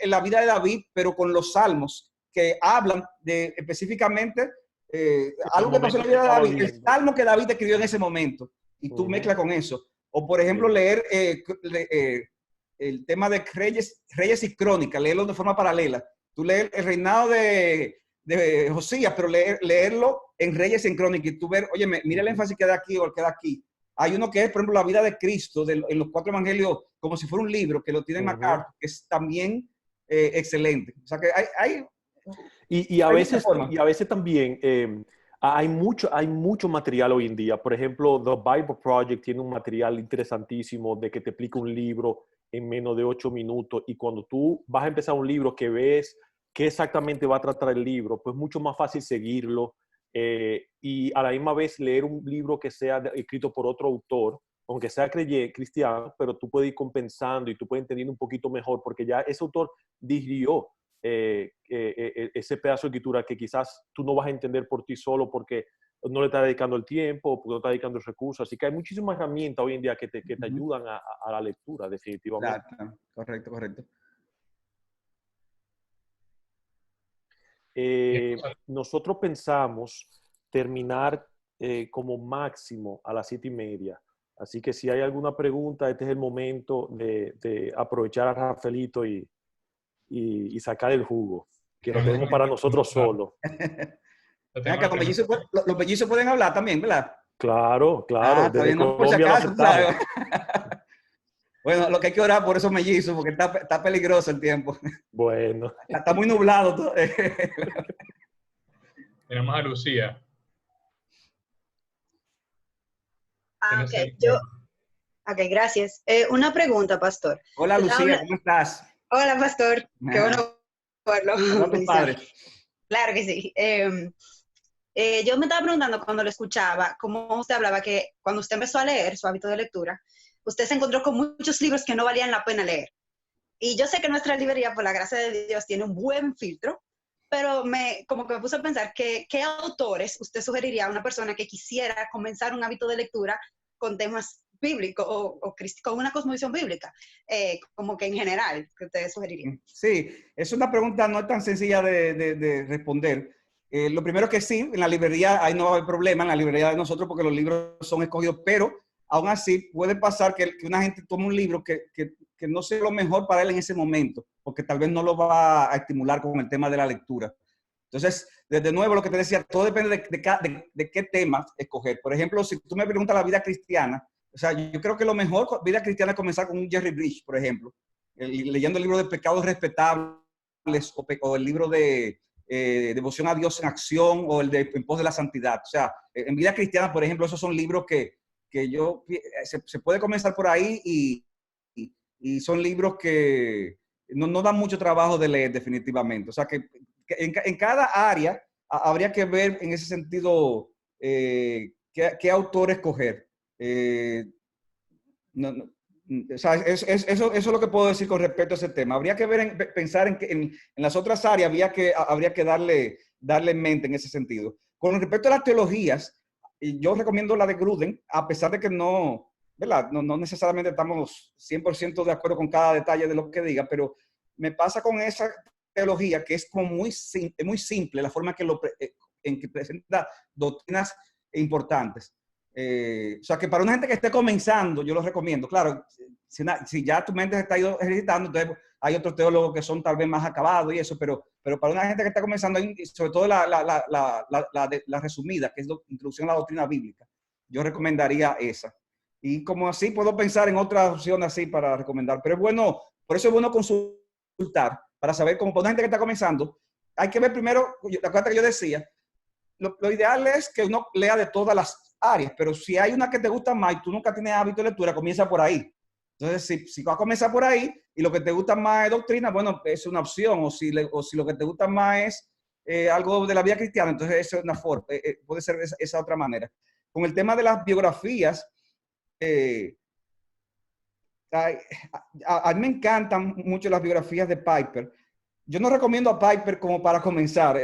la vida de David, pero con los salmos, que hablan de específicamente algo que pasó en la vida de David, el salmo que David escribió en ese momento, y tú mezclas con eso. O, por ejemplo, leer el tema de reyes y crónicas, leerlo de forma paralela. Tú lees el reinado de Josías, pero leerlo en Reyes y en Crónicas, y tú ver, oye, mira el énfasis que da aquí o el que da aquí. Hay uno que es, por ejemplo, la vida de Cristo, en los 4 evangelios, como si fuera un libro, que lo tiene MacArthur, que es también excelente. O sea que hay y a veces también hay mucho material hoy en día. Por ejemplo, The Bible Project tiene un material interesantísimo de que te explica un libro en menos de 8 minutos, y cuando tú vas a empezar un libro que ves qué exactamente va a tratar el libro, pues mucho más fácil seguirlo, y a la misma vez leer un libro que sea escrito por otro autor, aunque sea cristiano, pero tú puedes ir compensando y tú puedes entender un poquito mejor, porque ya ese autor digirió ese pedazo de escritura que quizás tú no vas a entender por ti solo porque no le estás dedicando el tiempo, porque no estás dedicando el recurso. Así que hay muchísimas herramientas hoy en día que te ayudan a la lectura, definitivamente. Claro, correcto. Nosotros pensamos terminar como máximo a las 7:30. Así que si hay alguna pregunta, este es el momento de aprovechar a Rafaelito y sacar el jugo, que lo tenemos para nosotros solos. Los mellizos pueden hablar también, ¿verdad? Claro. Desde Colombia lo aceptamos. Bueno, lo que hay que orar por esos mellizos, porque está peligroso el tiempo. Bueno. Está muy nublado todo. Tenemos a Lucía. Ok, gracias. Una pregunta, pastor. Hola, Lucía, ¿cómo estás? Hola, pastor. Qué bueno verlo. Padre. Claro que sí. Yo me estaba preguntando cuando lo escuchaba, cómo usted hablaba que cuando usted empezó a leer, su hábito de lectura, usted se encontró con muchos libros que no valían la pena leer. Y yo sé que nuestra librería, por la gracia de Dios, tiene un buen filtro, pero como que me puse a pensar qué autores usted sugeriría a una persona que quisiera comenzar un hábito de lectura con temas bíblicos o con una cosmovisión bíblica, como que en general, que usted sugeriría. Sí, es una pregunta no tan sencilla de responder. Lo primero que sí, en la librería ahí no va a haber problema, en la librería de nosotros, porque los libros son escogidos, pero aún así puede pasar que una gente tome un libro que que no sea lo mejor para él en ese momento, porque tal vez no lo va a estimular con el tema de la lectura. Entonces, desde nuevo, lo que te decía, todo depende de qué temas escoger. Por ejemplo, si tú me preguntas la vida cristiana, o sea, yo creo que lo mejor vida cristiana es comenzar con un Jerry Bridge, por ejemplo, leyendo el libro de Pecados Respetables o el libro de Devoción a Dios en Acción o el de En Pos de la Santidad. O sea, en vida cristiana, por ejemplo, esos son libros que se puede comenzar por ahí y son libros que no dan mucho trabajo de leer definitivamente. O sea, que en cada área habría que ver en ese sentido qué autor escoger. O sea, eso es lo que puedo decir con respecto a ese tema. Habría que pensar en las otras áreas, habría que darle mente en ese sentido. Con respecto a las teologías, yo recomiendo la de Gruden, a pesar de que ¿verdad? No necesariamente estamos 100% de acuerdo con cada detalle de lo que diga, pero me pasa con esa teología que es como muy simple la forma en que presenta doctrinas importantes. O sea, que para una gente que esté comenzando, yo lo recomiendo. Claro, si ya tu mente se está ejercitando, entonces hay otros teólogos que son tal vez más acabados y eso, pero para una gente que está comenzando, sobre todo la resumida, que es la Introducción a la Doctrina Bíblica, yo recomendaría esa. Y como así puedo pensar en otras opciones así para recomendar. Pero es bueno, por eso es bueno consultar, para saber, como para una gente que está comenzando, hay que ver primero, la cosa que yo decía, lo ideal es que uno lea de todas las áreas, pero si hay una que te gusta más y tú nunca tienes hábito de lectura, comienza por ahí. Entonces, si vas a comenzar por ahí y lo que te gusta más es doctrina, bueno, es una opción. O si lo que te gusta más es algo de la vida cristiana, entonces eso es una forma, puede ser esa otra manera. Con el tema de las biografías, a mí me encantan mucho las biografías de Piper. Yo no recomiendo a Piper como para comenzar,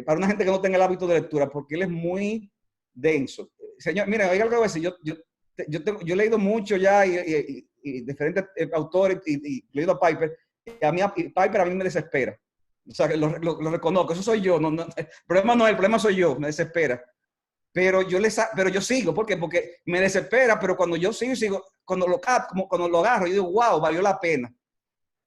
para una gente que no tenga el hábito de lectura, porque él es muy denso. Señor, mira, oiga lo que voy a decir, yo he leído mucho ya y diferentes autores y leído a Piper, y Piper a mí me desespera. O sea, que lo reconozco, eso soy yo. El problema no es, el problema soy yo, me desespera. Pero yo sigo, ¿por qué? Porque me desespera, pero cuando yo sigo, cuando lo agarro, yo digo, wow, valió la pena.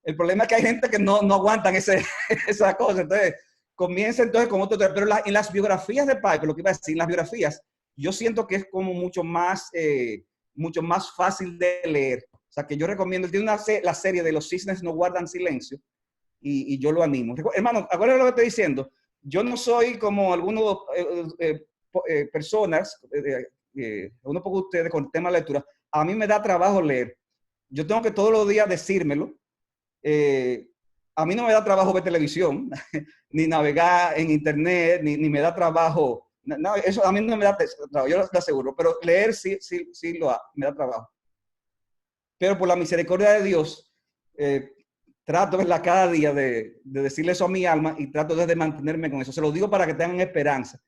El problema es que hay gente que no aguantan esa cosa. Entonces, comienza entonces con otro. Pero en las biografías de Piper, lo que iba a decir, en las biografías, yo siento que es como mucho más fácil de leer. O sea, que yo recomiendo, tiene la serie de Los cisnes no guardan silencio, y yo lo animo. Hermano, acuérdense lo que estoy diciendo. Yo no soy como algunos personas, uno poco ustedes con el tema de lectura. A mí me da trabajo leer. Yo tengo que todos los días decírmelo. A mí no me da trabajo ver televisión, ni navegar en internet, ni me da trabajo. No, eso a mí no me da trabajo, yo lo aseguro. Pero leer sí me da trabajo. Pero por la misericordia de Dios, trato cada día de decirle eso a mi alma y trato de mantenerme con eso. Se lo digo para que tengan esperanza.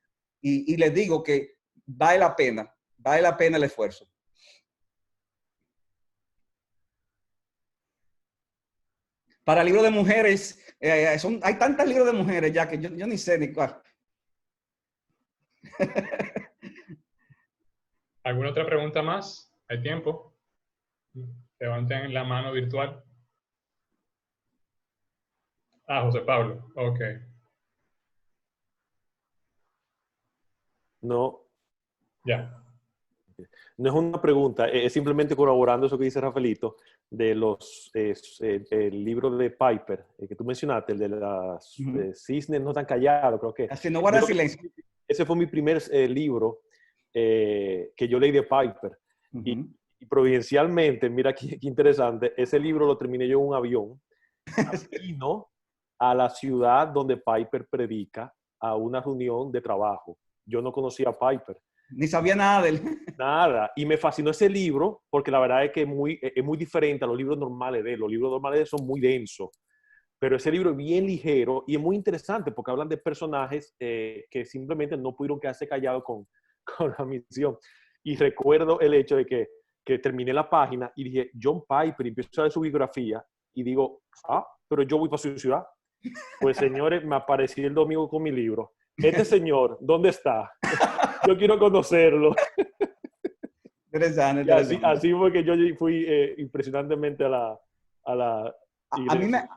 Y les digo que vale la pena el esfuerzo. Para libros de mujeres, hay tantos libros de mujeres ya que yo ni sé ni cuál. ¿Alguna otra pregunta más? ¿Hay tiempo? Levanten la mano virtual. José Pablo, ok. No. Ya. No es una pregunta, es simplemente corroborando eso que dice Rafaelito, de el libro de Piper, que tú mencionaste, el de las cisnes no tan callados, creo que. Así no guarda silencio. Ese fue mi primer libro que yo leí de Piper. Y providencialmente, mira qué interesante, ese libro lo terminé yo en un avión, camino a la ciudad donde Piper predica, a una reunión de trabajo. Yo no conocía a Piper. Ni sabía nada de él. Nada. Y me fascinó ese libro porque la verdad es que es muy diferente a los libros normales de él. Los libros normales de él son muy densos. Pero ese libro es bien ligero y es muy interesante porque hablan de personajes que simplemente no pudieron quedarse callados con la misión. Y recuerdo el hecho de que terminé la página y dije, John Piper, y empiezo a ver su biografía y digo, pero yo voy para su ciudad. Pues señores, me aparecí el domingo con mi libro. Este señor, ¿dónde está? Yo quiero conocerlo. Interesante. Así fue que yo fui impresionantemente a a la A mí iglesia.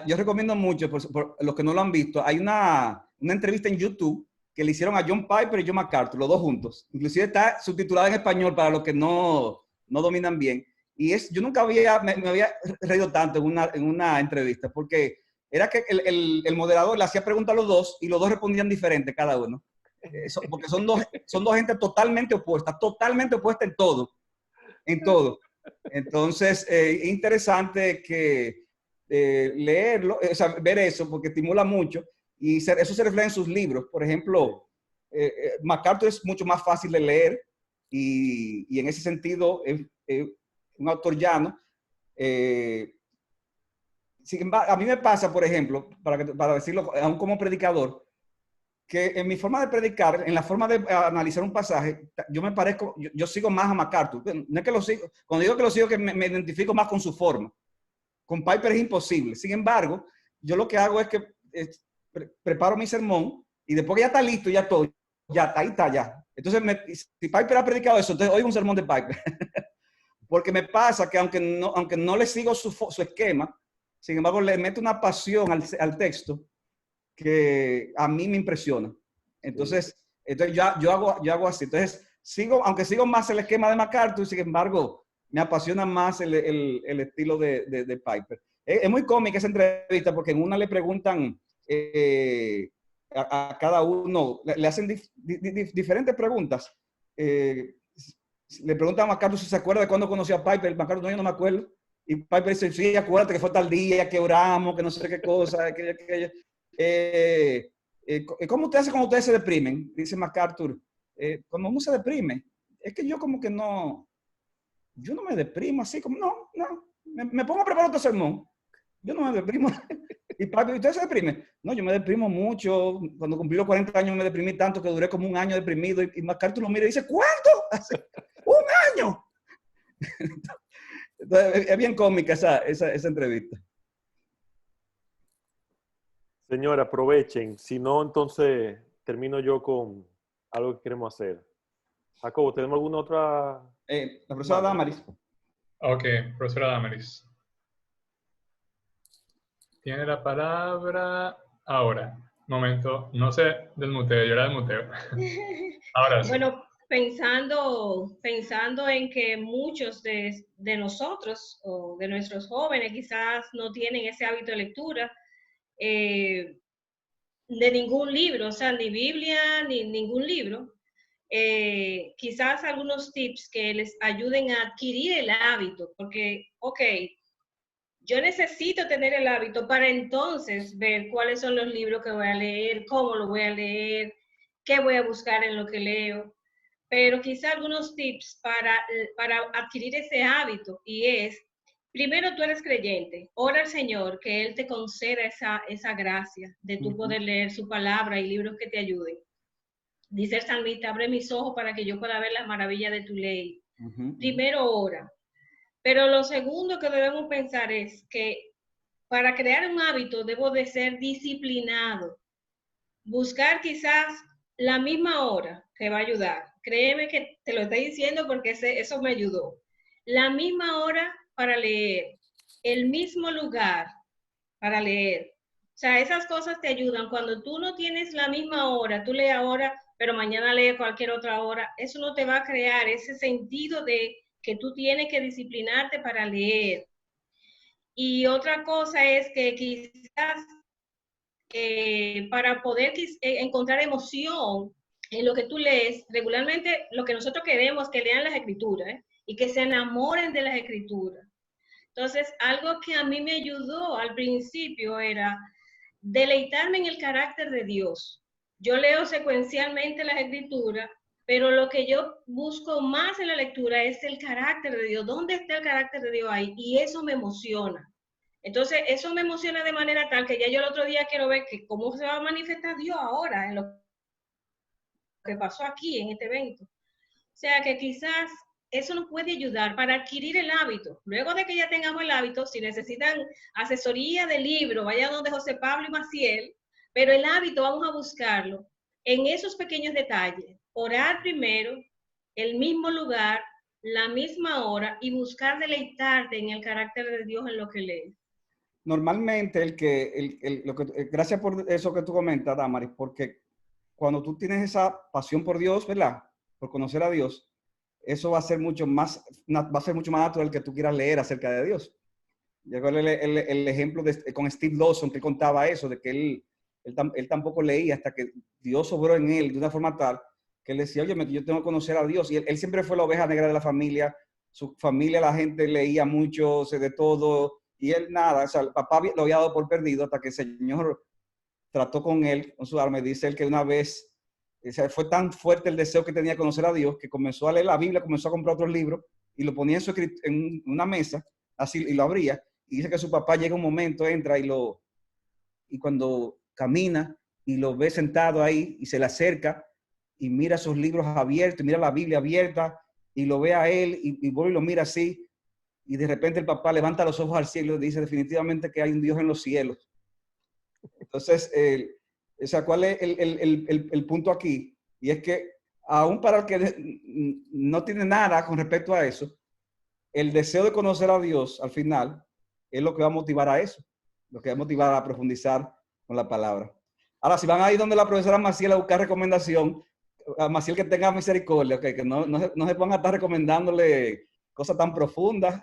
yo recomiendo mucho, por los que no lo han visto, hay una entrevista en YouTube que le hicieron a John Piper y John MacArthur, los dos juntos. Inclusive está subtitulada en español para los que no dominan bien. Y yo nunca me había reído tanto en una entrevista, porque era que el moderador le hacía preguntas a los dos y los dos respondían diferente cada uno. Porque son dos gente totalmente opuesta en todo. En todo. Entonces, es interesante que leerlo, o sea, ver eso, porque estimula mucho y eso se refleja en sus libros. Por ejemplo, MacArthur es mucho más fácil de leer y en ese sentido es un autor llano. Sin embargo, a mí me pasa, por ejemplo, para decirlo aún como predicador, que en mi forma de predicar, en la forma de analizar un pasaje, yo sigo más a MacArthur. No es que lo sigo, cuando digo que lo sigo, que me identifico más con su forma. Con Piper es imposible. Sin embargo, yo lo que hago es que preparo mi sermón y después que ya está listo, ya todo, ya está, ahí está, ya. Entonces, si Piper ha predicado eso, entonces oigo un sermón de Piper. Porque me pasa que aunque no le sigo su esquema, sin embargo, le meto una pasión al texto que a mí me impresiona. Entonces yo hago así. Entonces, aunque sigo más el esquema de MacArthur, sin embargo, me apasiona más el estilo de Piper. Es muy cómica esa entrevista porque en una le preguntan a cada uno, le hacen diferentes preguntas. Le preguntan a MacArthur si se acuerda de cuándo conoció a Piper. MacArthur, no, yo no me acuerdo. Y Piper dice, sí, acuérdate que fue tal día, que oramos, que no sé qué cosa, ¿cómo usted hace cuando ustedes se deprimen? Dice MacArthur, cuando uno se deprime, es que yo como que yo no me deprimo así, como no, me pongo a preparar otro sermón, yo no me deprimo. Y Piper, ¿usted se deprime? No, yo me deprimo mucho, cuando cumplí los 40 años me deprimí tanto que duré como un año deprimido, y MacArthur lo mira y dice, ¿cuánto? ¡Un año! Entonces, es bien cómica esa entrevista. Señora, aprovechen. Si no, entonces termino yo con algo que queremos hacer. Jacobo, ¿tenemos alguna otra? La profesora Damaris. Ok, profesora Damaris. Tiene la palabra ahora. Momento, no sé del muteo, yo era del muteo. Ahora sí. Bueno, pensando en que muchos de nosotros o de nuestros jóvenes quizás no tienen ese hábito de lectura de ningún libro, o sea, ni Biblia, ni ningún libro. Quizás algunos tips que les ayuden a adquirir el hábito, porque, ok, yo necesito tener el hábito para entonces ver cuáles son los libros que voy a leer, cómo lo voy a leer, qué voy a buscar en lo que leo. Pero quizá algunos tips para adquirir ese hábito, y es, primero tú eres creyente, ora al Señor que Él te conceda esa gracia de tú poder leer su palabra y libros que te ayuden. Dice el salmista, abre mis ojos para que yo pueda ver las maravillas de tu ley. Primero ora. Pero lo segundo que debemos pensar es que para crear un hábito debo de ser disciplinado. Buscar quizás la misma hora que va a ayudar. Créeme que te lo estoy diciendo porque eso me ayudó. La misma hora para leer, el mismo lugar para leer. O sea, esas cosas te ayudan. Cuando tú no tienes la misma hora, tú lees ahora, pero mañana lees cualquier otra hora, eso no te va a crear ese sentido de que tú tienes que disciplinarte para leer. Y otra cosa es que quizás para poder encontrar emoción en lo que tú lees, regularmente lo que nosotros queremos es que lean las escrituras y que se enamoren de las escrituras. Entonces, algo que a mí me ayudó al principio era deleitarme en el carácter de Dios. Yo leo secuencialmente las escrituras, pero lo que yo busco más en la lectura es el carácter de Dios. ¿Dónde está el carácter de Dios ahí? Y eso me emociona. Entonces, eso me emociona de manera tal que ya yo el otro día quiero ver que cómo se va a manifestar Dios ahora en lo que pasó aquí, en este evento. O sea, que quizás eso nos puede ayudar para adquirir el hábito. Luego de que ya tengamos el hábito, si necesitan asesoría de libro, vayan donde José Pablo y Maciel, pero el hábito vamos a buscarlo en esos pequeños detalles. Orar primero, el mismo lugar, la misma hora y buscar deleitarte en el carácter de Dios en lo que lees? Normalmente gracias por eso que tú comentas, Damaris, porque cuando tú tienes esa pasión por Dios, ¿verdad? Por conocer a Dios, eso va a ser mucho más natural que tú quieras leer acerca de Dios. Llegó el ejemplo con Steve Lawson, que contaba eso, de que él tampoco leía hasta que Dios obró en él de una forma tal que él decía, oye, yo tengo que conocer a Dios. Y él siempre fue la oveja negra de la familia. Su familia, la gente leía mucho, de todo. Y él nada, o sea, el papá lo había dado por perdido hasta que el Señor trató con él, con su alma. Y dice él que una vez, o sea, fue tan fuerte el deseo que tenía de conocer a Dios que comenzó a leer la Biblia, comenzó a comprar otros libros y lo ponía en una mesa, así, y lo abría. Y dice que su papá llega un momento, entra y cuando camina y lo ve sentado ahí y se le acerca y mira esos libros abiertos, y mira la Biblia abierta y lo ve a él y vuelve y lo mira así. Y de repente el papá levanta los ojos al cielo y dice definitivamente que hay un Dios en los cielos. Entonces, o sea, ¿cuál es el punto aquí? Y es que aún para el que no tiene nada con respecto a eso, el deseo de conocer a Dios al final es lo que va a motivar a eso, lo que va a motivar a profundizar con la palabra. Ahora, si van ahí donde la profesora Maciel a buscar recomendación, a Maciel que tenga misericordia, okay, que no se pongan a estar recomendándole cosas tan profundas.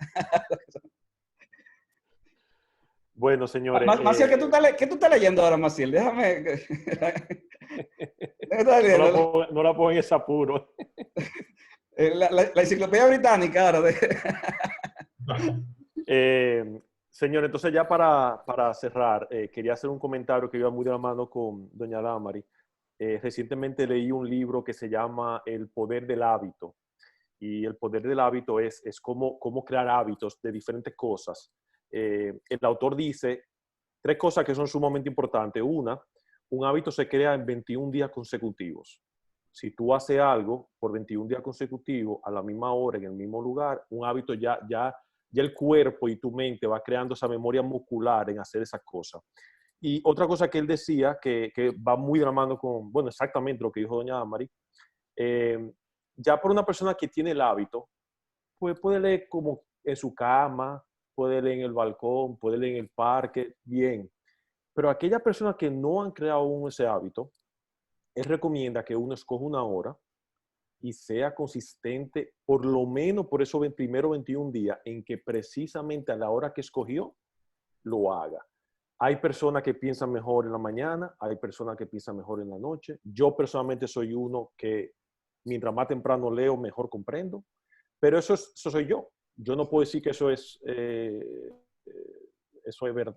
Bueno, señores. Maciel, ¿qué tú estás leyendo ahora, Maciel? Déjame. No la pongo en ese apuro. La enciclopedia británica ahora. Señor, entonces ya para cerrar, quería hacer un comentario que iba muy de la mano con doña Damaris. Recientemente leí un libro que se llama El poder del hábito. Y el poder del hábito es cómo crear hábitos de diferentes cosas. El autor dice 3 cosas que son sumamente importantes. Una, un hábito se crea en 21 días consecutivos. Si tú haces algo por 21 días consecutivos, a la misma hora, en el mismo lugar, un hábito ya el cuerpo y tu mente va creando esa memoria muscular en hacer esas cosas. Y otra cosa que él decía, que va muy de la mano con, bueno, exactamente lo que dijo doña Damaris, ya por una persona que tiene el hábito, pues puede leer como en su cama, puede leer en el balcón, puede leer en el parque, bien. Pero aquellas personas que no han creado aún ese hábito, él recomienda que uno escoja una hora y sea consistente por lo menos por esos primeros 21 días en que precisamente a la hora que escogió, lo haga. Hay personas que piensan mejor en la mañana, hay personas que piensan mejor en la noche. Yo personalmente soy uno que mientras más temprano leo, mejor comprendo. Pero eso soy yo. Yo no puedo decir que eso es verdad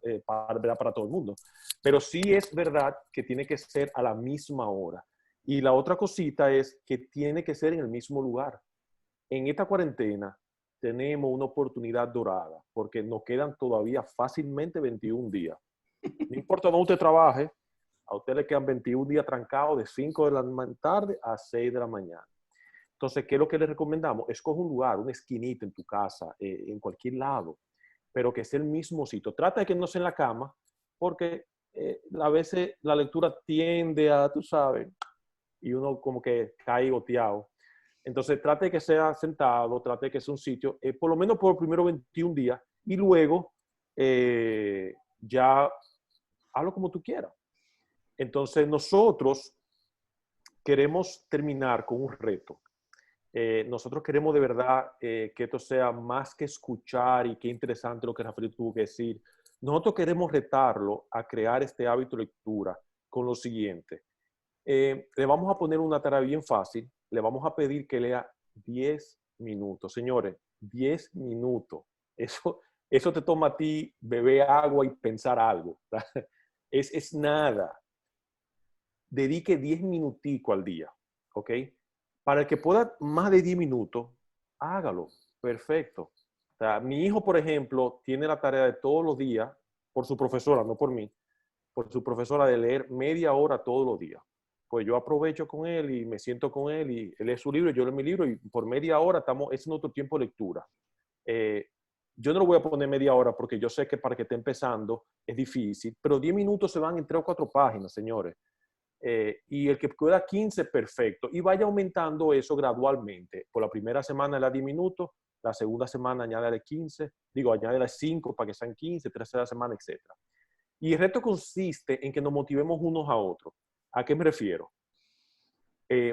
para todo el mundo. Pero sí es verdad que tiene que ser a la misma hora. Y la otra cosita es que tiene que ser en el mismo lugar. En esta cuarentena tenemos una oportunidad dorada porque nos quedan todavía fácilmente 21 días. No importa dónde usted trabaje, a usted le quedan 21 días trancados de 5 de la tarde a 6 de la mañana. Entonces, ¿qué es lo que le recomendamos? Escoge un lugar, una esquinita en tu casa, en cualquier lado, pero que sea el mismo sitio. Trata de que no sea en la cama, porque a veces la lectura tiende a, tú sabes, y uno como que cae goteado. Entonces, trate de que sea sentado, trate de que sea un sitio, por lo menos por los primeros 21 días, y luego ya hazlo como tú quieras. Entonces, nosotros queremos terminar con un reto. Nosotros queremos de verdad que esto sea más que escuchar y qué interesante lo que Rafael tuvo que decir. Nosotros queremos retarlo a crear este hábito de lectura con lo siguiente. Le vamos a poner una tarea bien fácil. Le vamos a pedir que lea 10 minutos. Señores, 10 minutos. Eso te toma a ti beber agua y pensar algo. Es nada. Dedique 10 minuticos al día, ¿ok? Para el que pueda más de 10 minutos, hágalo. Perfecto. O sea, mi hijo, por ejemplo, tiene la tarea de todos los días, por su profesora, no por mí, por su profesora, de leer media hora todos los días. Pues yo aprovecho con él y me siento con él y él lee su libro y yo leo mi libro y por media hora es nuestro tiempo de lectura. Yo no lo voy a poner media hora porque yo sé que para que esté empezando es difícil, pero 10 minutos se van en 3 o 4 páginas, señores. Y el que pueda 15, perfecto. Y vaya aumentando eso gradualmente. Por la primera semana le da 10 minutos, la segunda semana añádale 15, añádale 5 para que sean 15, tercera semana, etc. Y el reto consiste en que nos motivemos unos a otros. ¿A qué me refiero?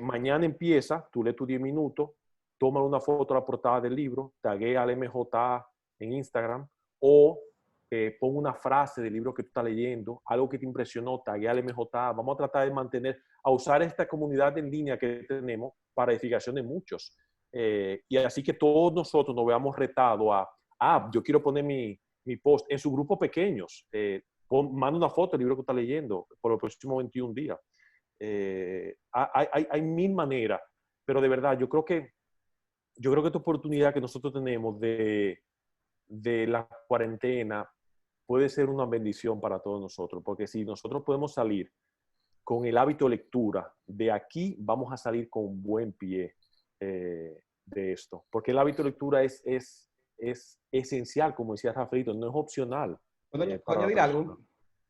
Mañana empieza, tú lees tus 10 minutos, toma una foto a la portada del libro, taguea al MJA en Instagram o pon una frase del libro que tú estás leyendo, algo que te impresionó, taguea al MJA. Vamos a tratar de mantener, a usar esta comunidad en línea que tenemos para edificación de muchos. Y así que todos nosotros nos veamos retados yo quiero poner mi post en sus grupos pequeños. Manda una foto del libro que estás leyendo por los próximos 21 días. Hay mil maneras, pero de verdad yo creo que esta oportunidad que nosotros tenemos de la cuarentena puede ser una bendición para todos nosotros, porque si nosotros podemos salir con el hábito de lectura, de aquí vamos a salir con buen pie de esto, porque el hábito de lectura es esencial, como decía Rafaelito, no es opcional. ¿Puedo añadir algo?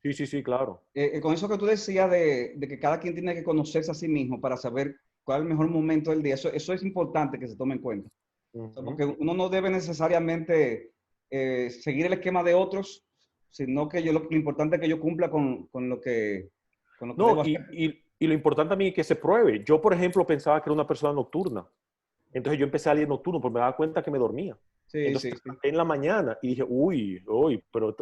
Sí, claro. Con eso que tú decías de que cada quien tiene que conocerse a sí mismo para saber cuál es el mejor momento del día, eso es importante que se tome en cuenta. Porque uno no debe necesariamente seguir el esquema de otros, sino que lo importante es que yo cumpla con lo que debo hacer. Y lo importante también es que se pruebe. Yo, por ejemplo, pensaba que era una persona nocturna. Entonces yo empecé a leer nocturno, porque me daba cuenta que me dormía. Entonces, en la mañana y dije, pero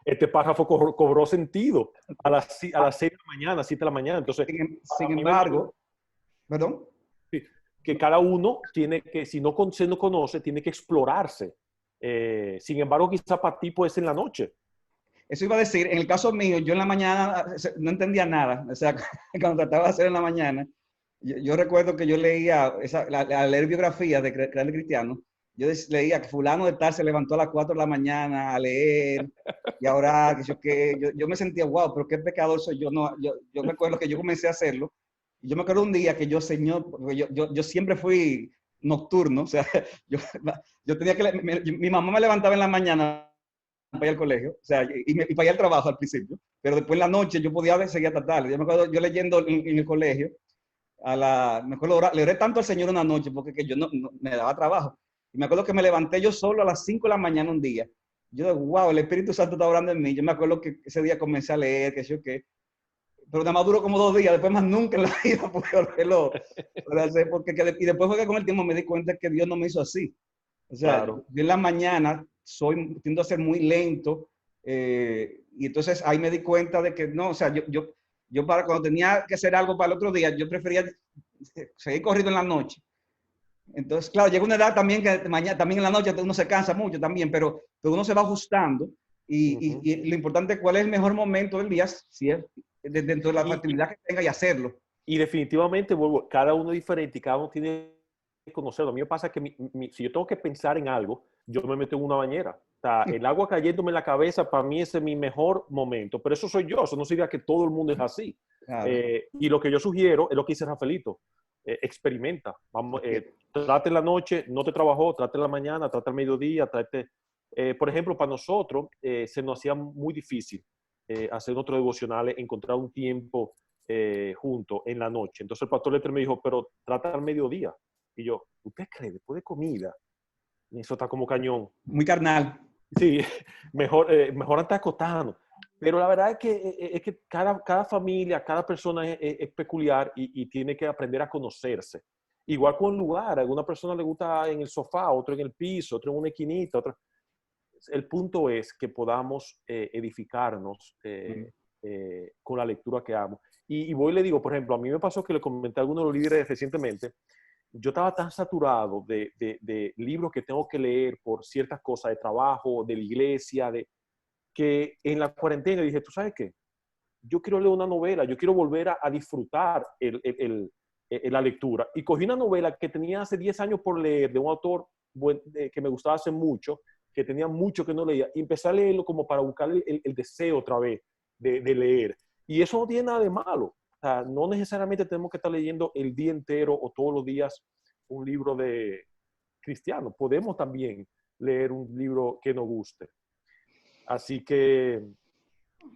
este párrafo cobró sentido a las 6 de la mañana, 7 de la mañana. Entonces, sin embargo, ¿perdón? Que cada uno tiene que, si no se no conoce, tiene que explorarse. Sin embargo, quizá para ti puede ser en la noche. Eso iba a decir, en el caso mío, yo en la mañana no entendía nada. O sea, cuando trataba de hacer en la mañana, yo recuerdo que yo leía, al leer biografías de grandes cristianos, yo leía que fulano de tal se levantó a las 4 de la mañana a leer y a orar, yo me sentía, wow, pero qué pecador soy yo. No, yo me acuerdo que yo comencé a hacerlo. Y yo me acuerdo un día que yo siempre fui nocturno, o sea, yo tenía mi mamá me levantaba en la mañana para ir al colegio, o sea, y para ir al trabajo al principio, pero después en la noche yo podía seguir hasta tarde. Yo me acuerdo yo leyendo en el colegio, me acuerdo le oré tanto al Señor una noche porque yo no me daba trabajo. Y me acuerdo que me levanté yo solo a las 5 de la mañana un día. Yo, wow, el Espíritu Santo está orando en mí. Yo me acuerdo que ese día comencé a leer, pero nada más duró como 2 días, después más nunca en la vida pude volverlo a hacer, y después fue que con el tiempo me di cuenta que Dios no me hizo así. O sea, claro. Yo en la mañana tiendo a ser muy lento, y entonces ahí me di cuenta de que no, o sea, yo para cuando tenía que hacer algo para el otro día, yo prefería seguir corriendo en la noche. Entonces, claro, llega una edad también que también en la noche uno se cansa mucho también, pero uno se va ajustando y lo importante es cuál es el mejor momento del día, si es dentro de la factibilidad que tenga y hacerlo. Y definitivamente, cada uno es diferente y cada uno tiene que conocerlo. A mí me pasa que si yo tengo que pensar en algo, yo me meto en una bañera. O sea, el agua cayéndome en la cabeza, para mí ese es mi mejor momento. Pero eso soy yo, eso no significa que todo el mundo es así. Claro. Y lo que yo sugiero es lo que dice Rafaelito. Experimenta. Trate en la noche, no te trabajó, trate en la mañana, trate al mediodía, por ejemplo, para nosotros se nos hacía muy difícil hacer otros devocionales, encontrar un tiempo junto en la noche. Entonces el pastor Letter me dijo, pero trata al mediodía. Y yo, ¿usted cree? Después de comida, eso está como cañón. Muy carnal. Sí, mejor antes acostando. Pero la verdad es que cada familia, cada persona es peculiar y tiene que aprender a conocerse. Igual con el lugar, a alguna persona le gusta en el sofá, otro en el piso, otro en una esquinita, otro. El punto es que podamos edificarnos con la lectura que hagamos. Y voy y le digo, por ejemplo, a mí me pasó que le comenté a algunos de los líderes recientemente, yo estaba tan saturado de libros que tengo que leer por ciertas cosas de trabajo, de la iglesia, que en la cuarentena dije, ¿tú sabes qué? Yo quiero leer una novela, yo quiero volver a disfrutar la lectura. Y cogí una novela que tenía hace 10 años por leer, de un autor que me gustaba hace mucho, que tenía mucho que no leía, y empecé a leerlo como para buscar el deseo otra vez de leer. Y eso no tiene nada de malo. O sea, no necesariamente tenemos que estar leyendo el día entero o todos los días un libro de cristiano. Podemos también leer un libro que nos guste. Así que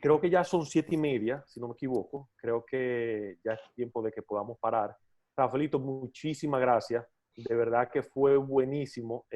creo que ya son 7:30, si no me equivoco. Creo que ya es tiempo de que podamos parar. Rafaelito, muchísimas gracias. De verdad que fue buenísimo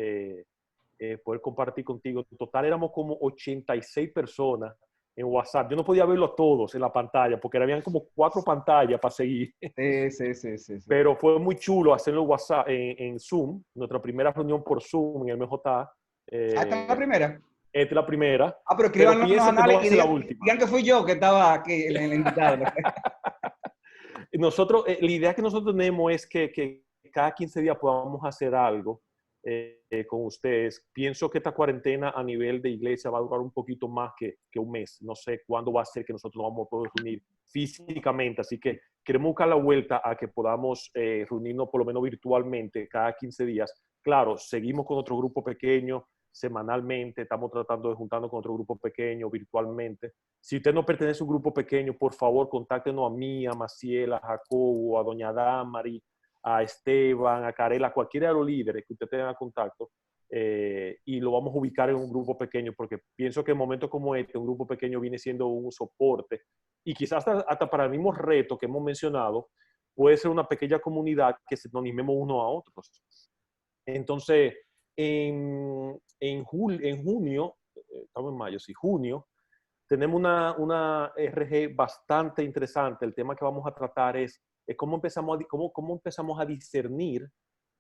poder compartir contigo. En total éramos como 86 personas en WhatsApp. Yo no podía verlos todos en la pantalla porque habían como 4 pantallas para seguir. Sí. Pero fue muy chulo hacerlo en WhatsApp, en Zoom. Nuestra primera reunión por Zoom en el MJ. ¿Esta es la primera? Esta es la primera. Pero Pero escriban los pienso que no va a anales y ser la digan, última. digan que fui yo que estaba aquí en la invitada. Nosotros, la idea que nosotros tenemos es que cada 15 días podamos hacer algo con ustedes. Pienso que esta cuarentena a nivel de iglesia va a durar un poquito más que un mes. No sé cuándo va a ser que nosotros nos vamos a poder reunir físicamente. Así que queremos buscar la vuelta a que podamos reunirnos por lo menos virtualmente cada 15 días. Claro, seguimos con otro grupo pequeño semanalmente. Estamos tratando de juntarnos con otro grupo pequeño virtualmente. Si usted no pertenece a un grupo pequeño, por favor, contáctenos a mí, a Maciel, a Jacobo, a doña Damari, a Esteban, a Carela, a cualquiera de los líderes que usted tenga contacto, y lo vamos a ubicar en un grupo pequeño, porque pienso que en momentos como este, un grupo pequeño viene siendo un soporte, y quizás hasta para el mismo reto que hemos mencionado, puede ser una pequeña comunidad que se nos animemos unos a otros. Entonces, en junio, estamos en mayo, sí, junio, tenemos una RG bastante interesante. El tema que vamos a tratar es cómo empezamos a discernir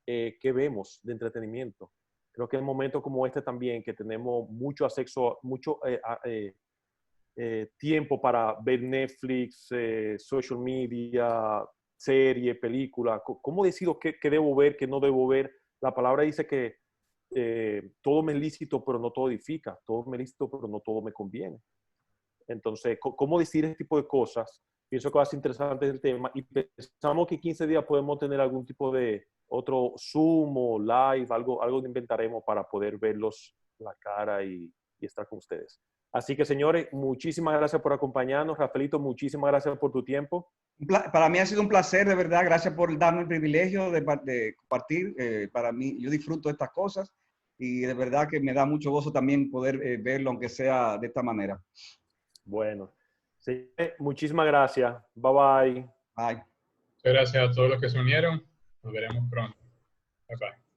qué vemos de entretenimiento. Creo que en momentos como este también, que tenemos mucho acceso, mucho tiempo para ver Netflix, social media, serie, película. ¿Cómo decido qué debo ver, qué no debo ver? La palabra dice que todo me es lícito, pero no todo edifica. Todo me es lícito, pero no todo me conviene. Entonces, ¿cómo decir este tipo de cosas? Pienso que va a ser interesante el tema y pensamos que 15 días podemos tener algún tipo de otro Zoom o live, algo que inventaremos para poder verlos la cara y estar con ustedes. Así que, señores, muchísimas gracias por acompañarnos. Rafaelito, muchísimas gracias por tu tiempo. Para mí ha sido un placer, de verdad. Gracias por darme el privilegio de compartir. Para mí, yo disfruto de estas cosas y de verdad que me da mucho gozo también poder verlo, aunque sea de esta manera. Bueno, sí, muchísimas gracias. Bye bye. Bye. Muchas gracias a todos los que se unieron. Nos veremos pronto. Bye bye.